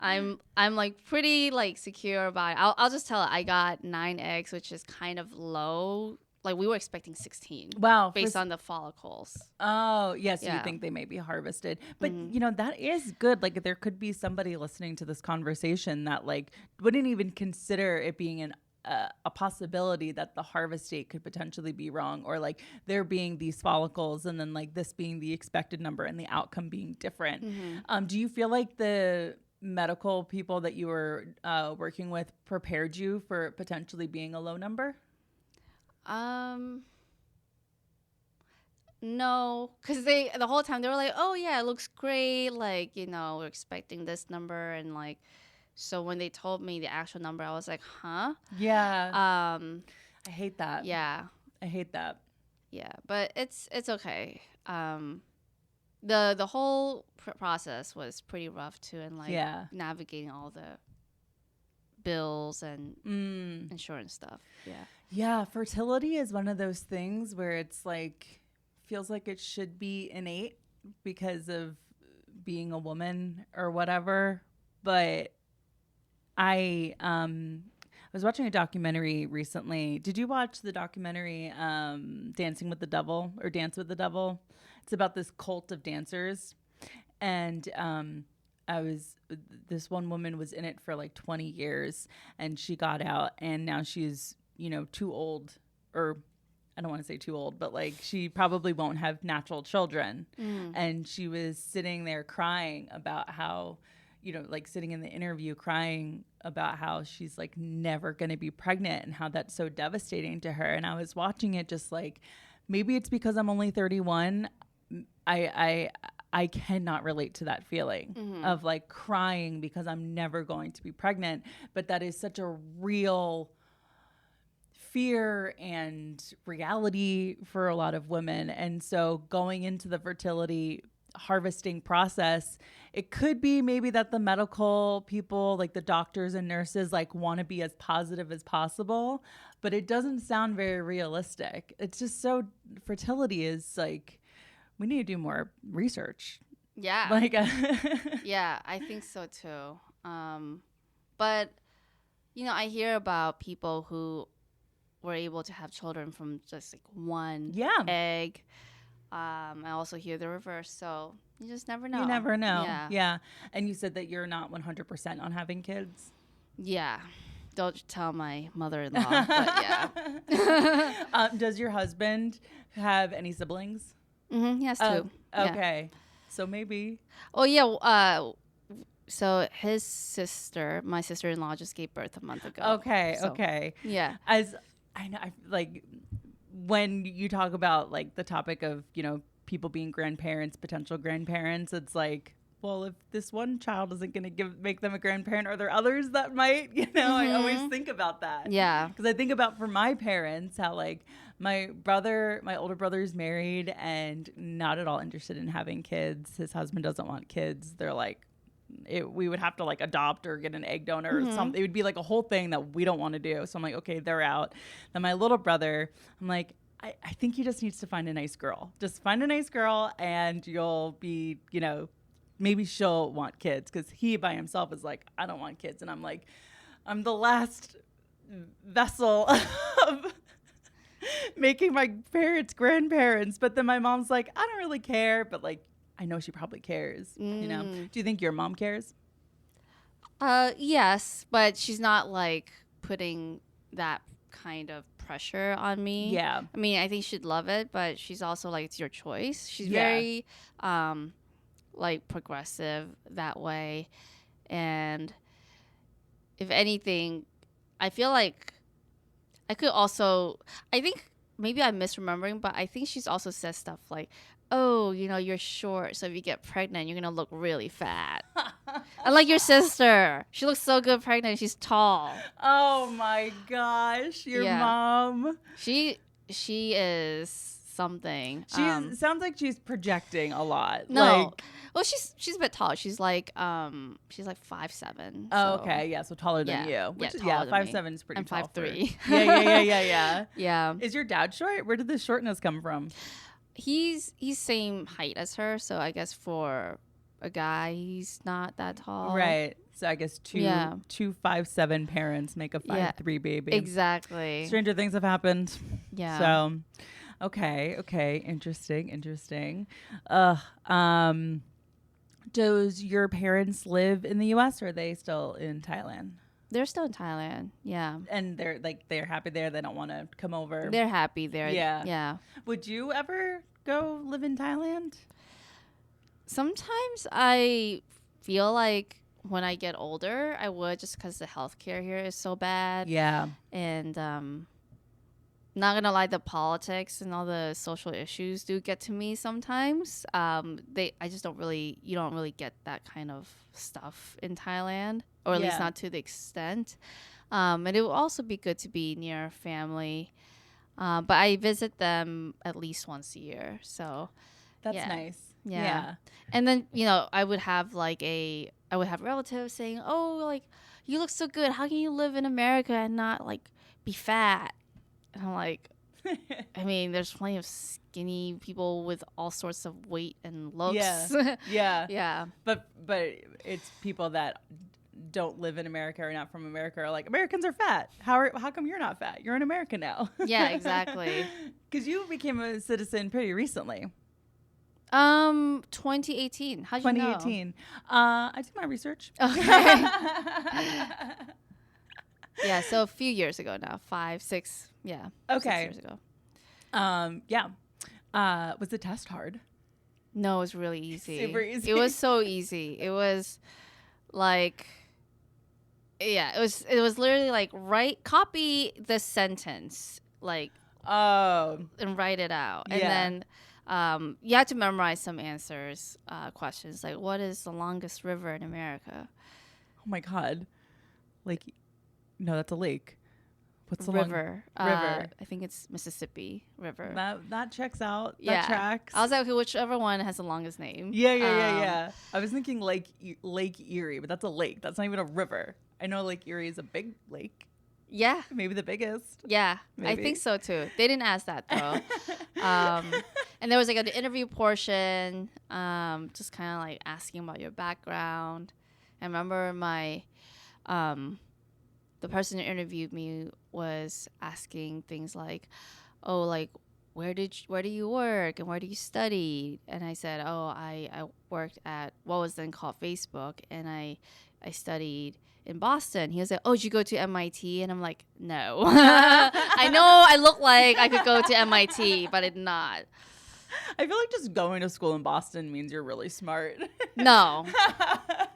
Speaker 2: I'm like pretty like secure about it. I'll just tell it. I got 9 eggs, which is kind of low. Like we were expecting 16.
Speaker 1: Wow.
Speaker 2: Based on the follicles.
Speaker 1: Oh, yes.
Speaker 2: Yeah.
Speaker 1: You think they may be harvested. But, you know, that is good. Like there could be somebody listening to this conversation that like wouldn't even consider it being a possibility that the harvest date could potentially be wrong, or like there being these follicles and then like this being the expected number and the outcome being different. Do you feel like the medical people that you were working with prepared you for potentially being a low number?
Speaker 2: No, because the whole time they were like, "Oh yeah, it looks great. Like, you know, we're expecting this number." And like, so when they told me the actual number, I was like, "Huh?"
Speaker 1: Yeah. I hate that.
Speaker 2: Yeah.
Speaker 1: I hate that.
Speaker 2: Yeah, but it's okay. The whole process was pretty rough too, and like navigating all the bills and insurance stuff. Yeah.
Speaker 1: Yeah, fertility is one of those things where it's like feels like it should be innate because of being a woman or whatever. But I was watching a documentary recently. Did you watch the documentary Dancing with the Devil or Dance with the Devil? It's about this cult of dancers. And this one woman was in it for like 20 years and she got out and now she's, you know, too old, or I don't want to say too old, but like she probably won't have natural children. And she was sitting there crying about how, you know, like sitting in the interview crying about how she's like never going to be pregnant and how that's so devastating to her. And I was watching it just like, maybe it's because I'm only 31. I cannot relate to that feeling of like crying because I'm never going to be pregnant. But that is such a real fear and reality for a lot of women. And so going into the fertility harvesting process, it could be maybe that the medical people, like the doctors and nurses, like want to be as positive as possible, but it doesn't sound very realistic. It's just so, fertility is like, we need to do more research.
Speaker 2: Yeah.
Speaker 1: Like,
Speaker 2: yeah, I think so too. But, you know, I hear about people who were able to have children from just like one egg. I also hear the reverse. So you just never know.
Speaker 1: You never know. Yeah. And you said that you're not 100% on having kids.
Speaker 2: Yeah. Don't tell my mother-in-law, but yeah.
Speaker 1: Does your husband have any siblings?
Speaker 2: He has 2.
Speaker 1: Okay. Yeah. So maybe.
Speaker 2: Oh, yeah. So his sister, my sister-in-law, just gave birth a month ago.
Speaker 1: Okay.
Speaker 2: So,
Speaker 1: okay.
Speaker 2: Yeah.
Speaker 1: As I know, like when you talk about like the topic of, you know, people being grandparents, potential grandparents, it's like, well, if this one child isn't going to make them a grandparent, are there others that might, you know? I always think about that.
Speaker 2: Yeah.
Speaker 1: Because I think about for my parents, how like my older brother's married and not at all interested in having kids. His husband doesn't want kids. They're like, we would have to like adopt or get an egg donor or something. It would be like a whole thing that we don't want to do. So I'm like, okay, they're out. Then my little brother, I'm like, I think he just needs to find a nice girl. Just find a nice girl and you'll be, you know, maybe she'll want kids, because he by himself is like, I don't want kids. And I'm like, I'm the last vessel of making my parents grandparents. But then my mom's like, I don't really care, but like, I know she probably cares. You know, do you think your mom cares?
Speaker 2: Yes, but she's not like putting that kind of pressure on me.
Speaker 1: Yeah.
Speaker 2: I mean, I think she'd love it, but she's also like, it's your choice. She's very like progressive that way. And if anything, I feel like I could also, I think maybe I'm misremembering, but I think she's also said stuff like, oh, you're short, so if you get pregnant, you're going to look really fat. Unlike your sister. She looks so good pregnant. She's tall.
Speaker 1: Oh my gosh. Your mom.
Speaker 2: She is something.
Speaker 1: Sounds like she's projecting a lot.
Speaker 2: No. Well, she's a bit tall. She's like 5'7".
Speaker 1: Oh, okay. Yeah, so taller than you. Which,
Speaker 2: taller than
Speaker 1: 5'7" is pretty
Speaker 2: I'm
Speaker 1: tall.
Speaker 2: 5'3".
Speaker 1: Yeah.
Speaker 2: Yeah.
Speaker 1: Is your dad short? Where did the shortness come from?
Speaker 2: He's same height as her, so I guess for a guy, he's not that tall.
Speaker 1: Right. So I guess two 5'7" parents make a 5'3" baby.
Speaker 2: Exactly.
Speaker 1: Stranger things have happened.
Speaker 2: Yeah.
Speaker 1: So, okay. Interesting. Does your parents live in the U.S. or are they still in Thailand?
Speaker 2: They're still in Thailand. Yeah.
Speaker 1: And they're happy there. They don't want to come over.
Speaker 2: They're happy there.
Speaker 1: Yeah.
Speaker 2: Yeah.
Speaker 1: Would you ever go live in Thailand?
Speaker 2: Sometimes I feel like when I get older, I would, just because the healthcare here is so bad.
Speaker 1: Yeah.
Speaker 2: And not gonna lie, the politics and all the social issues do get to me sometimes. You don't really get that kind of stuff in Thailand, or at least not to the extent. And it would also be good to be near family. But I visit them at least once a year, so
Speaker 1: that's nice.
Speaker 2: Yeah. And then, I would have relatives saying, "Oh, like, you look so good. How can you live in America and not like be fat?" And I'm like, I mean, there's plenty of skinny people with all sorts of weight and looks.
Speaker 1: Yeah. But it's people that don't live in America or not from America are like, Americans are fat. How come you're not fat? You're in America now.
Speaker 2: Yeah, exactly.
Speaker 1: Because you became a citizen pretty recently.
Speaker 2: 2018. How'd you know?
Speaker 1: 2018. I did my research.
Speaker 2: Okay. Yeah, so a few years ago now, 5, 6,
Speaker 1: okay.
Speaker 2: 6 years ago.
Speaker 1: Was the test hard?
Speaker 2: No, it was really easy.
Speaker 1: Super easy.
Speaker 2: It was so easy. It was like, it was literally like, copy the sentence, like, and write it out. And then you had to memorize some answers, questions like, what is the longest river in America?
Speaker 1: Oh my God. No, that's a lake. What's the
Speaker 2: river?
Speaker 1: River.
Speaker 2: I think it's Mississippi River.
Speaker 1: That checks out. That tracks.
Speaker 2: I was like, okay, whichever one has the longest name.
Speaker 1: Yeah. I was thinking Lake Erie, but that's a lake. That's not even a river. I know Lake Erie is a big lake.
Speaker 2: Yeah.
Speaker 1: Maybe the biggest.
Speaker 2: Yeah,
Speaker 1: Maybe.
Speaker 2: I think so too. They didn't ask that though. And there was like an interview portion, just kind of like asking about your background. I remember the person who interviewed me was asking things like, oh, like, where do you work and where do you study? And I said, oh, I worked at what was then called Facebook, and I studied in Boston. He was like, oh, did you go to MIT? And I'm like, no. I know I look like I could go to MIT, but I did not.
Speaker 1: I feel like just going to school in Boston means you're really smart.
Speaker 2: No.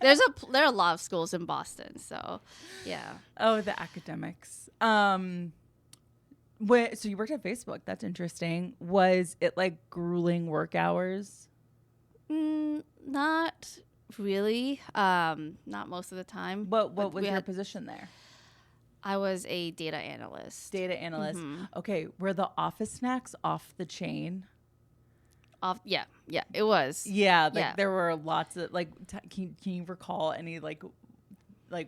Speaker 2: There are a lot of schools in Boston, so yeah.
Speaker 1: Oh, the academics. So you worked at Facebook. That's interesting. Was it like grueling work hours?
Speaker 2: Not really. Not most of the time.
Speaker 1: What was your position there?
Speaker 2: I was a data analyst.
Speaker 1: Mm-hmm. Okay, were the office snacks off the chain?
Speaker 2: Yeah, it was.
Speaker 1: Yeah, there were lots of can you recall any like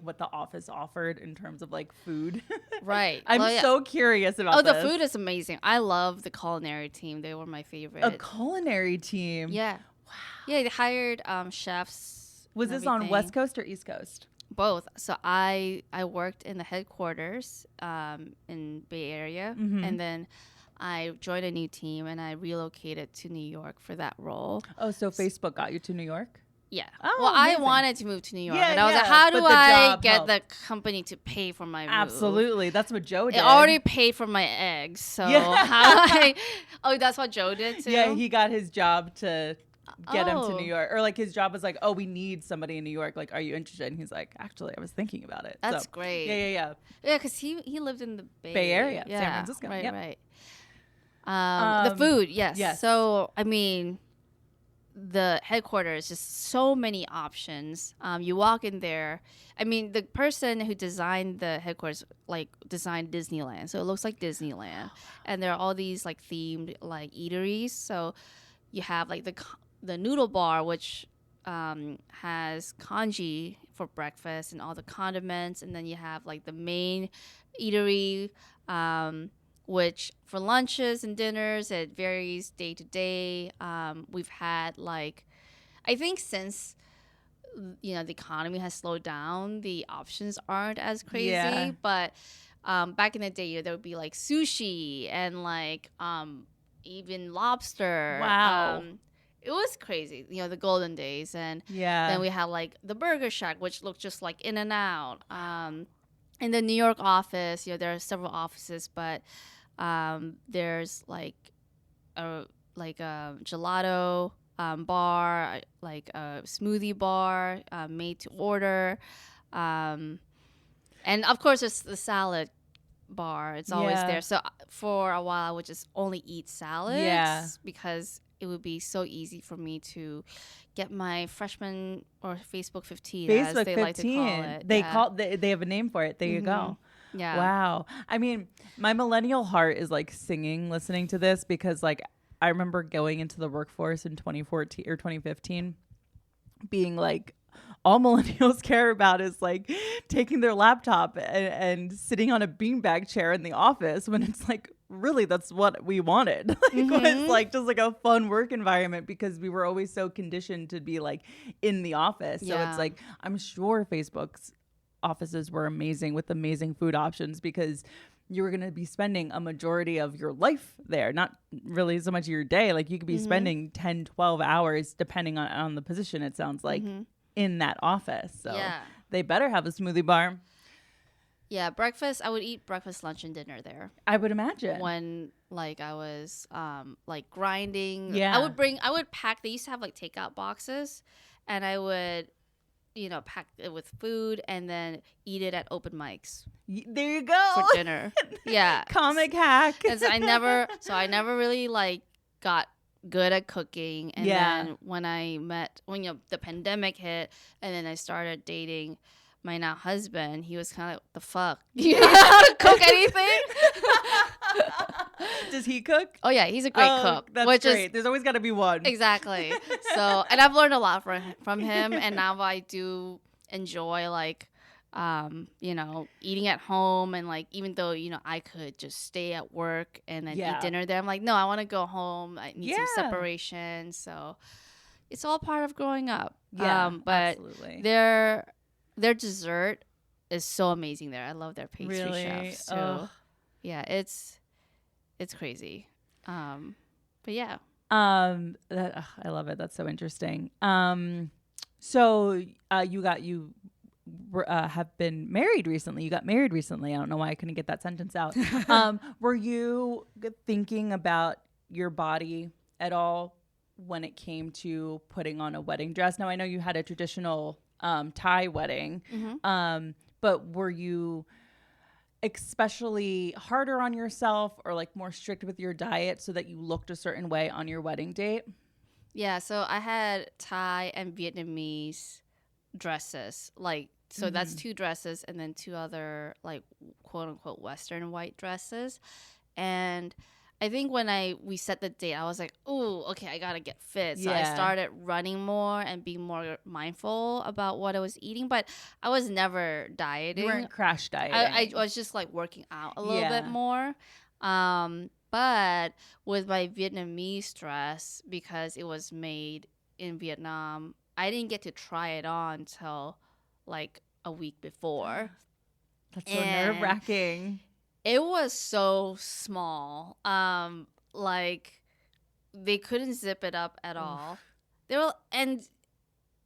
Speaker 1: what the office offered in terms of like food?
Speaker 2: Right.
Speaker 1: I'm so curious about this.
Speaker 2: The food is amazing. I love the culinary team. They were my favorite.
Speaker 1: A culinary team?
Speaker 2: Yeah. Wow. Yeah, they hired chefs.
Speaker 1: Was this on West Coast or East Coast?
Speaker 2: Both. So I worked in the headquarters in Bay Area, and then I joined a new team and I relocated to New York for that role.
Speaker 1: Oh, so Facebook got you to New York?
Speaker 2: Yeah.
Speaker 1: Oh,
Speaker 2: well,
Speaker 1: amazing.
Speaker 2: I wanted to move to New York.
Speaker 1: Yeah,
Speaker 2: and I was like, how do I get the company to pay for my move?
Speaker 1: Absolutely. That's what Joe did.
Speaker 2: It already paid for my eggs. So how do I... Oh, that's what Joe did too?
Speaker 1: Yeah, he got his job to get him to
Speaker 2: Oh,
Speaker 1: New York. Or like his job was like, oh, we need somebody in New York. Like, are you interested? And he's like, actually, I was thinking about it.
Speaker 2: that's
Speaker 1: So,
Speaker 2: great.
Speaker 1: yeah.
Speaker 2: Yeah, because he lived in the
Speaker 1: Bay Area,
Speaker 2: Yeah,
Speaker 1: San Francisco.
Speaker 2: right,
Speaker 1: Yep.
Speaker 2: right. The food, yes.
Speaker 1: Yes.
Speaker 2: So I mean, the headquarters, just so many options. You walk in there. I mean, the person who designed the headquarters like designed Disneyland, so it looks like Disneyland, and there are all these like themed like eateries. So you have like the noodle bar, which has congee for breakfast and all the condiments, and then you have like the main eatery. Which for lunches and dinners it varies day to day. We've had like, I think since the economy has slowed down, the options aren't as crazy.
Speaker 1: Yeah.
Speaker 2: But back in the day, there would be like sushi and like even lobster.
Speaker 1: Wow.
Speaker 2: It was crazy, the golden days. And
Speaker 1: Yeah.
Speaker 2: then we had like the Burger Shack, which looked just like In and Out. In the New York office, there are several offices, but there's like a gelato bar, like a smoothie bar, made to order, and of course there's the salad bar. It's always
Speaker 1: Yeah.
Speaker 2: there. So for a while, I would just only eat salads because it would be so easy for me to get my freshman or Facebook 15, as
Speaker 1: Facebook
Speaker 2: they
Speaker 1: 15.
Speaker 2: like to call it.
Speaker 1: They have a name for it. There you go.
Speaker 2: Yeah.
Speaker 1: Wow. I mean, my millennial heart is like singing listening to this because like I remember going into the workforce in 2014 or 2015 being like, all millennials care about is like taking their laptop and sitting on a beanbag chair in the office, when it's like, really, that's what we wanted. Like, was like just like a fun work environment because we were always so conditioned to be like in the office. So it's like, I'm sure Facebook's offices were amazing with amazing food options because you were going to be spending a majority of your life there, not really so much of your day. Like you could be spending 10, 12 hours depending on the position, it sounds like, in that office. So they better have a smoothie bar.
Speaker 2: Yeah, breakfast. I would eat breakfast, lunch, and dinner there.
Speaker 1: I would imagine.
Speaker 2: When like I was like grinding.
Speaker 1: Yeah.
Speaker 2: I would pack. They used to have like takeout boxes, and I would pack it with food and then eat it at open mics.
Speaker 1: There you go.
Speaker 2: For dinner. Yeah.
Speaker 1: Comic hack.
Speaker 2: And so I never really like got good at cooking. And then when the pandemic hit and then I started dating my now husband, he was kind of like, the fuck? You know how to cook anything?
Speaker 1: Does he cook?
Speaker 2: Oh yeah, he's a great cook.
Speaker 1: That's great. There's always got to be one.
Speaker 2: Exactly. So, and I've learned a lot from him, and now I do enjoy like, eating at home, and like even though I could just stay at work and then eat dinner there, I'm like, no, I want to go home. I need some separation. So, it's all part of growing up.
Speaker 1: Yeah,
Speaker 2: but
Speaker 1: absolutely.
Speaker 2: Their dessert is so amazing there. I love their pastry chefs too.
Speaker 1: Ugh.
Speaker 2: Yeah, it's crazy. But yeah.
Speaker 1: I love it. That's so interesting. So you have been married recently. You got married recently. I don't know why I couldn't get that sentence out. Were you thinking about your body at all when it came to putting on a wedding dress? Now I know you had a traditional Thai wedding, but were you especially harder on yourself or like more strict with your diet so that you looked a certain way on your wedding date?
Speaker 2: Yeah, so I had Thai and Vietnamese dresses. Like, so that's 2 dresses and then 2 other like quote unquote Western white dresses. And I think when we set the date, I was like, "Ooh, okay, I gotta get fit." So I started running more and being more mindful about what I was eating. But I was never dieting.
Speaker 1: You weren't crash dieting.
Speaker 2: I was just like working out a little bit more. But with my Vietnamese dress, because it was made in Vietnam, I didn't get to try it on till like a week before.
Speaker 1: That's so nerve-wracking.
Speaker 2: It was so small. Like they couldn't zip it up at all. And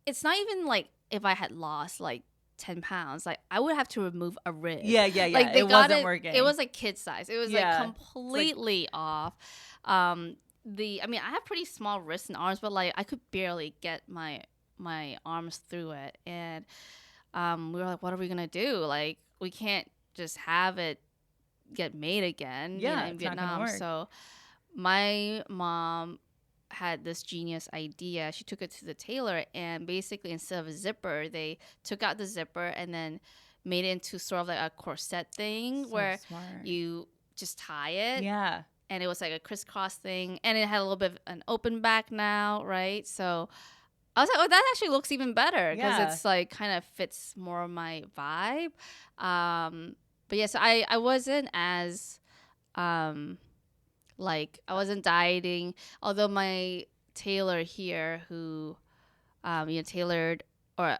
Speaker 2: it's not even like if I had lost like 10 pounds, like I would have to remove a rib.
Speaker 1: Yeah.
Speaker 2: Like
Speaker 1: it wasn't working.
Speaker 2: It was like kid size. It was like completely off. I mean, I have pretty small wrists and arms, but like I could barely get my arms through it, and we were like, what are we gonna do? Like, we can't just have it get made again,
Speaker 1: Yeah,
Speaker 2: in
Speaker 1: it's not gonna
Speaker 2: Vietnam.
Speaker 1: work.
Speaker 2: So my mom had this genius idea. She took it to the tailor, and basically instead of a zipper, they took out the zipper and then made it into sort of like a corset thing
Speaker 1: So
Speaker 2: where
Speaker 1: smart.
Speaker 2: you just tie it.
Speaker 1: Yeah.
Speaker 2: And it was like a crisscross thing, and it had a little bit of an open back now, right? So I was like, oh, that actually looks even better because
Speaker 1: Yeah.
Speaker 2: it's like kind of fits more of my vibe. But yes, I wasn't as like I wasn't dieting, although my tailor here who tailored or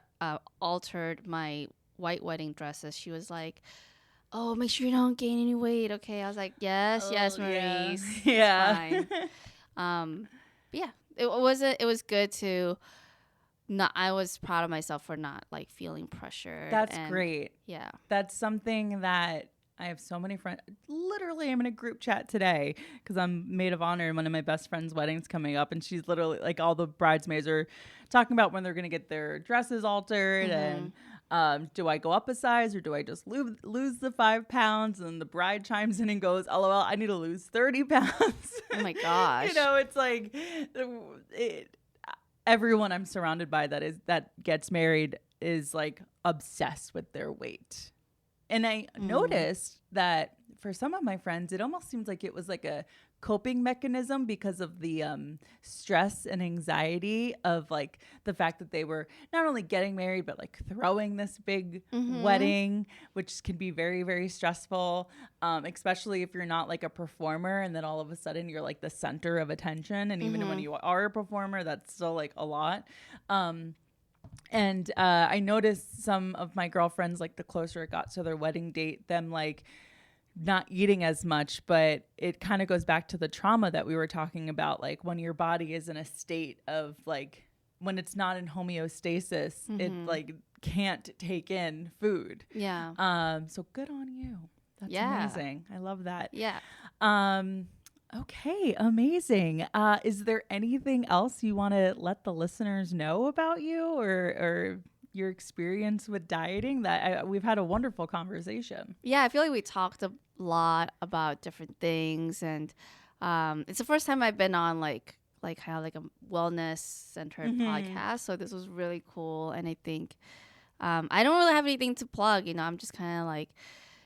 Speaker 2: altered my white wedding dresses, she was like, oh, make sure you don't gain any weight, okay? I was like, yes,
Speaker 1: Oh,
Speaker 2: Maurice,
Speaker 1: yeah.
Speaker 2: it's fine. But yeah, it was good to not. I was proud of myself for not like feeling pressured.
Speaker 1: That's great.
Speaker 2: Yeah.
Speaker 1: That's something that I have so many friends. Literally, I'm in a group chat today because I'm maid of honor in one of my best friend's weddings coming up. And she's literally like, all the bridesmaids are talking about when they're going to get their dresses altered.
Speaker 2: Mm-hmm.
Speaker 1: And do I go up a size or do I just lose the 5 pounds? And the bride chimes in and goes, LOL, I need to lose 30 pounds.
Speaker 2: Oh my gosh.
Speaker 1: It's like everyone I'm surrounded by that gets married is like obsessed with their weight. And I noticed that for some of my friends, it almost seems like it was like a coping mechanism because of the stress and anxiety of like the fact that they were not only getting married, but like throwing this big wedding, which can be very, very stressful, especially if you're not like a performer and then all of a sudden you're like the center of attention. And even when you are a performer, that's still like a lot. And I noticed some of my girlfriends, like the closer it got to their wedding date, them like not eating as much, but it kind of goes back to the trauma that we were talking about. Like when your body is in a state of like, when it's not in homeostasis, it like can't take in food.
Speaker 2: Yeah.
Speaker 1: So good on you. That's amazing. I love that.
Speaker 2: Yeah.
Speaker 1: Okay, amazing. Is there anything else you want to let the listeners know about you or your experience with dieting? We've had a wonderful conversation.
Speaker 2: Yeah, I feel like we talked a lot about different things, and it's the first time I've been on like kind of like a wellness centered podcast. So this was really cool, and I think I don't really have anything to plug. I'm just kind of like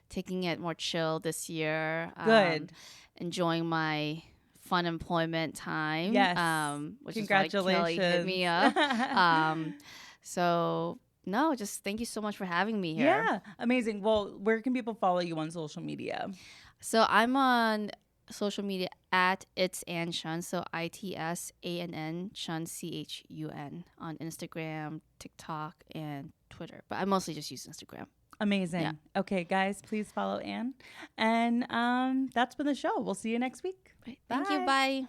Speaker 2: taking it more chill this year.
Speaker 1: Good.
Speaker 2: Enjoying my fun employment time.
Speaker 1: Yes.
Speaker 2: Which
Speaker 1: Congratulations.
Speaker 2: is why Kelly hit me up. So no, just thank you so much for having me here.
Speaker 1: Yeah, amazing. Well, where can people follow you on social media?
Speaker 2: So I'm on social media at It's Ann Chun, so ITSANN Chun CHUN on Instagram, TikTok, and Twitter. But I mostly just use Instagram.
Speaker 1: Amazing.
Speaker 2: Yeah.
Speaker 1: Okay, guys, please follow Ann. And that's been the show. We'll see you next week.
Speaker 2: Thank you. Bye.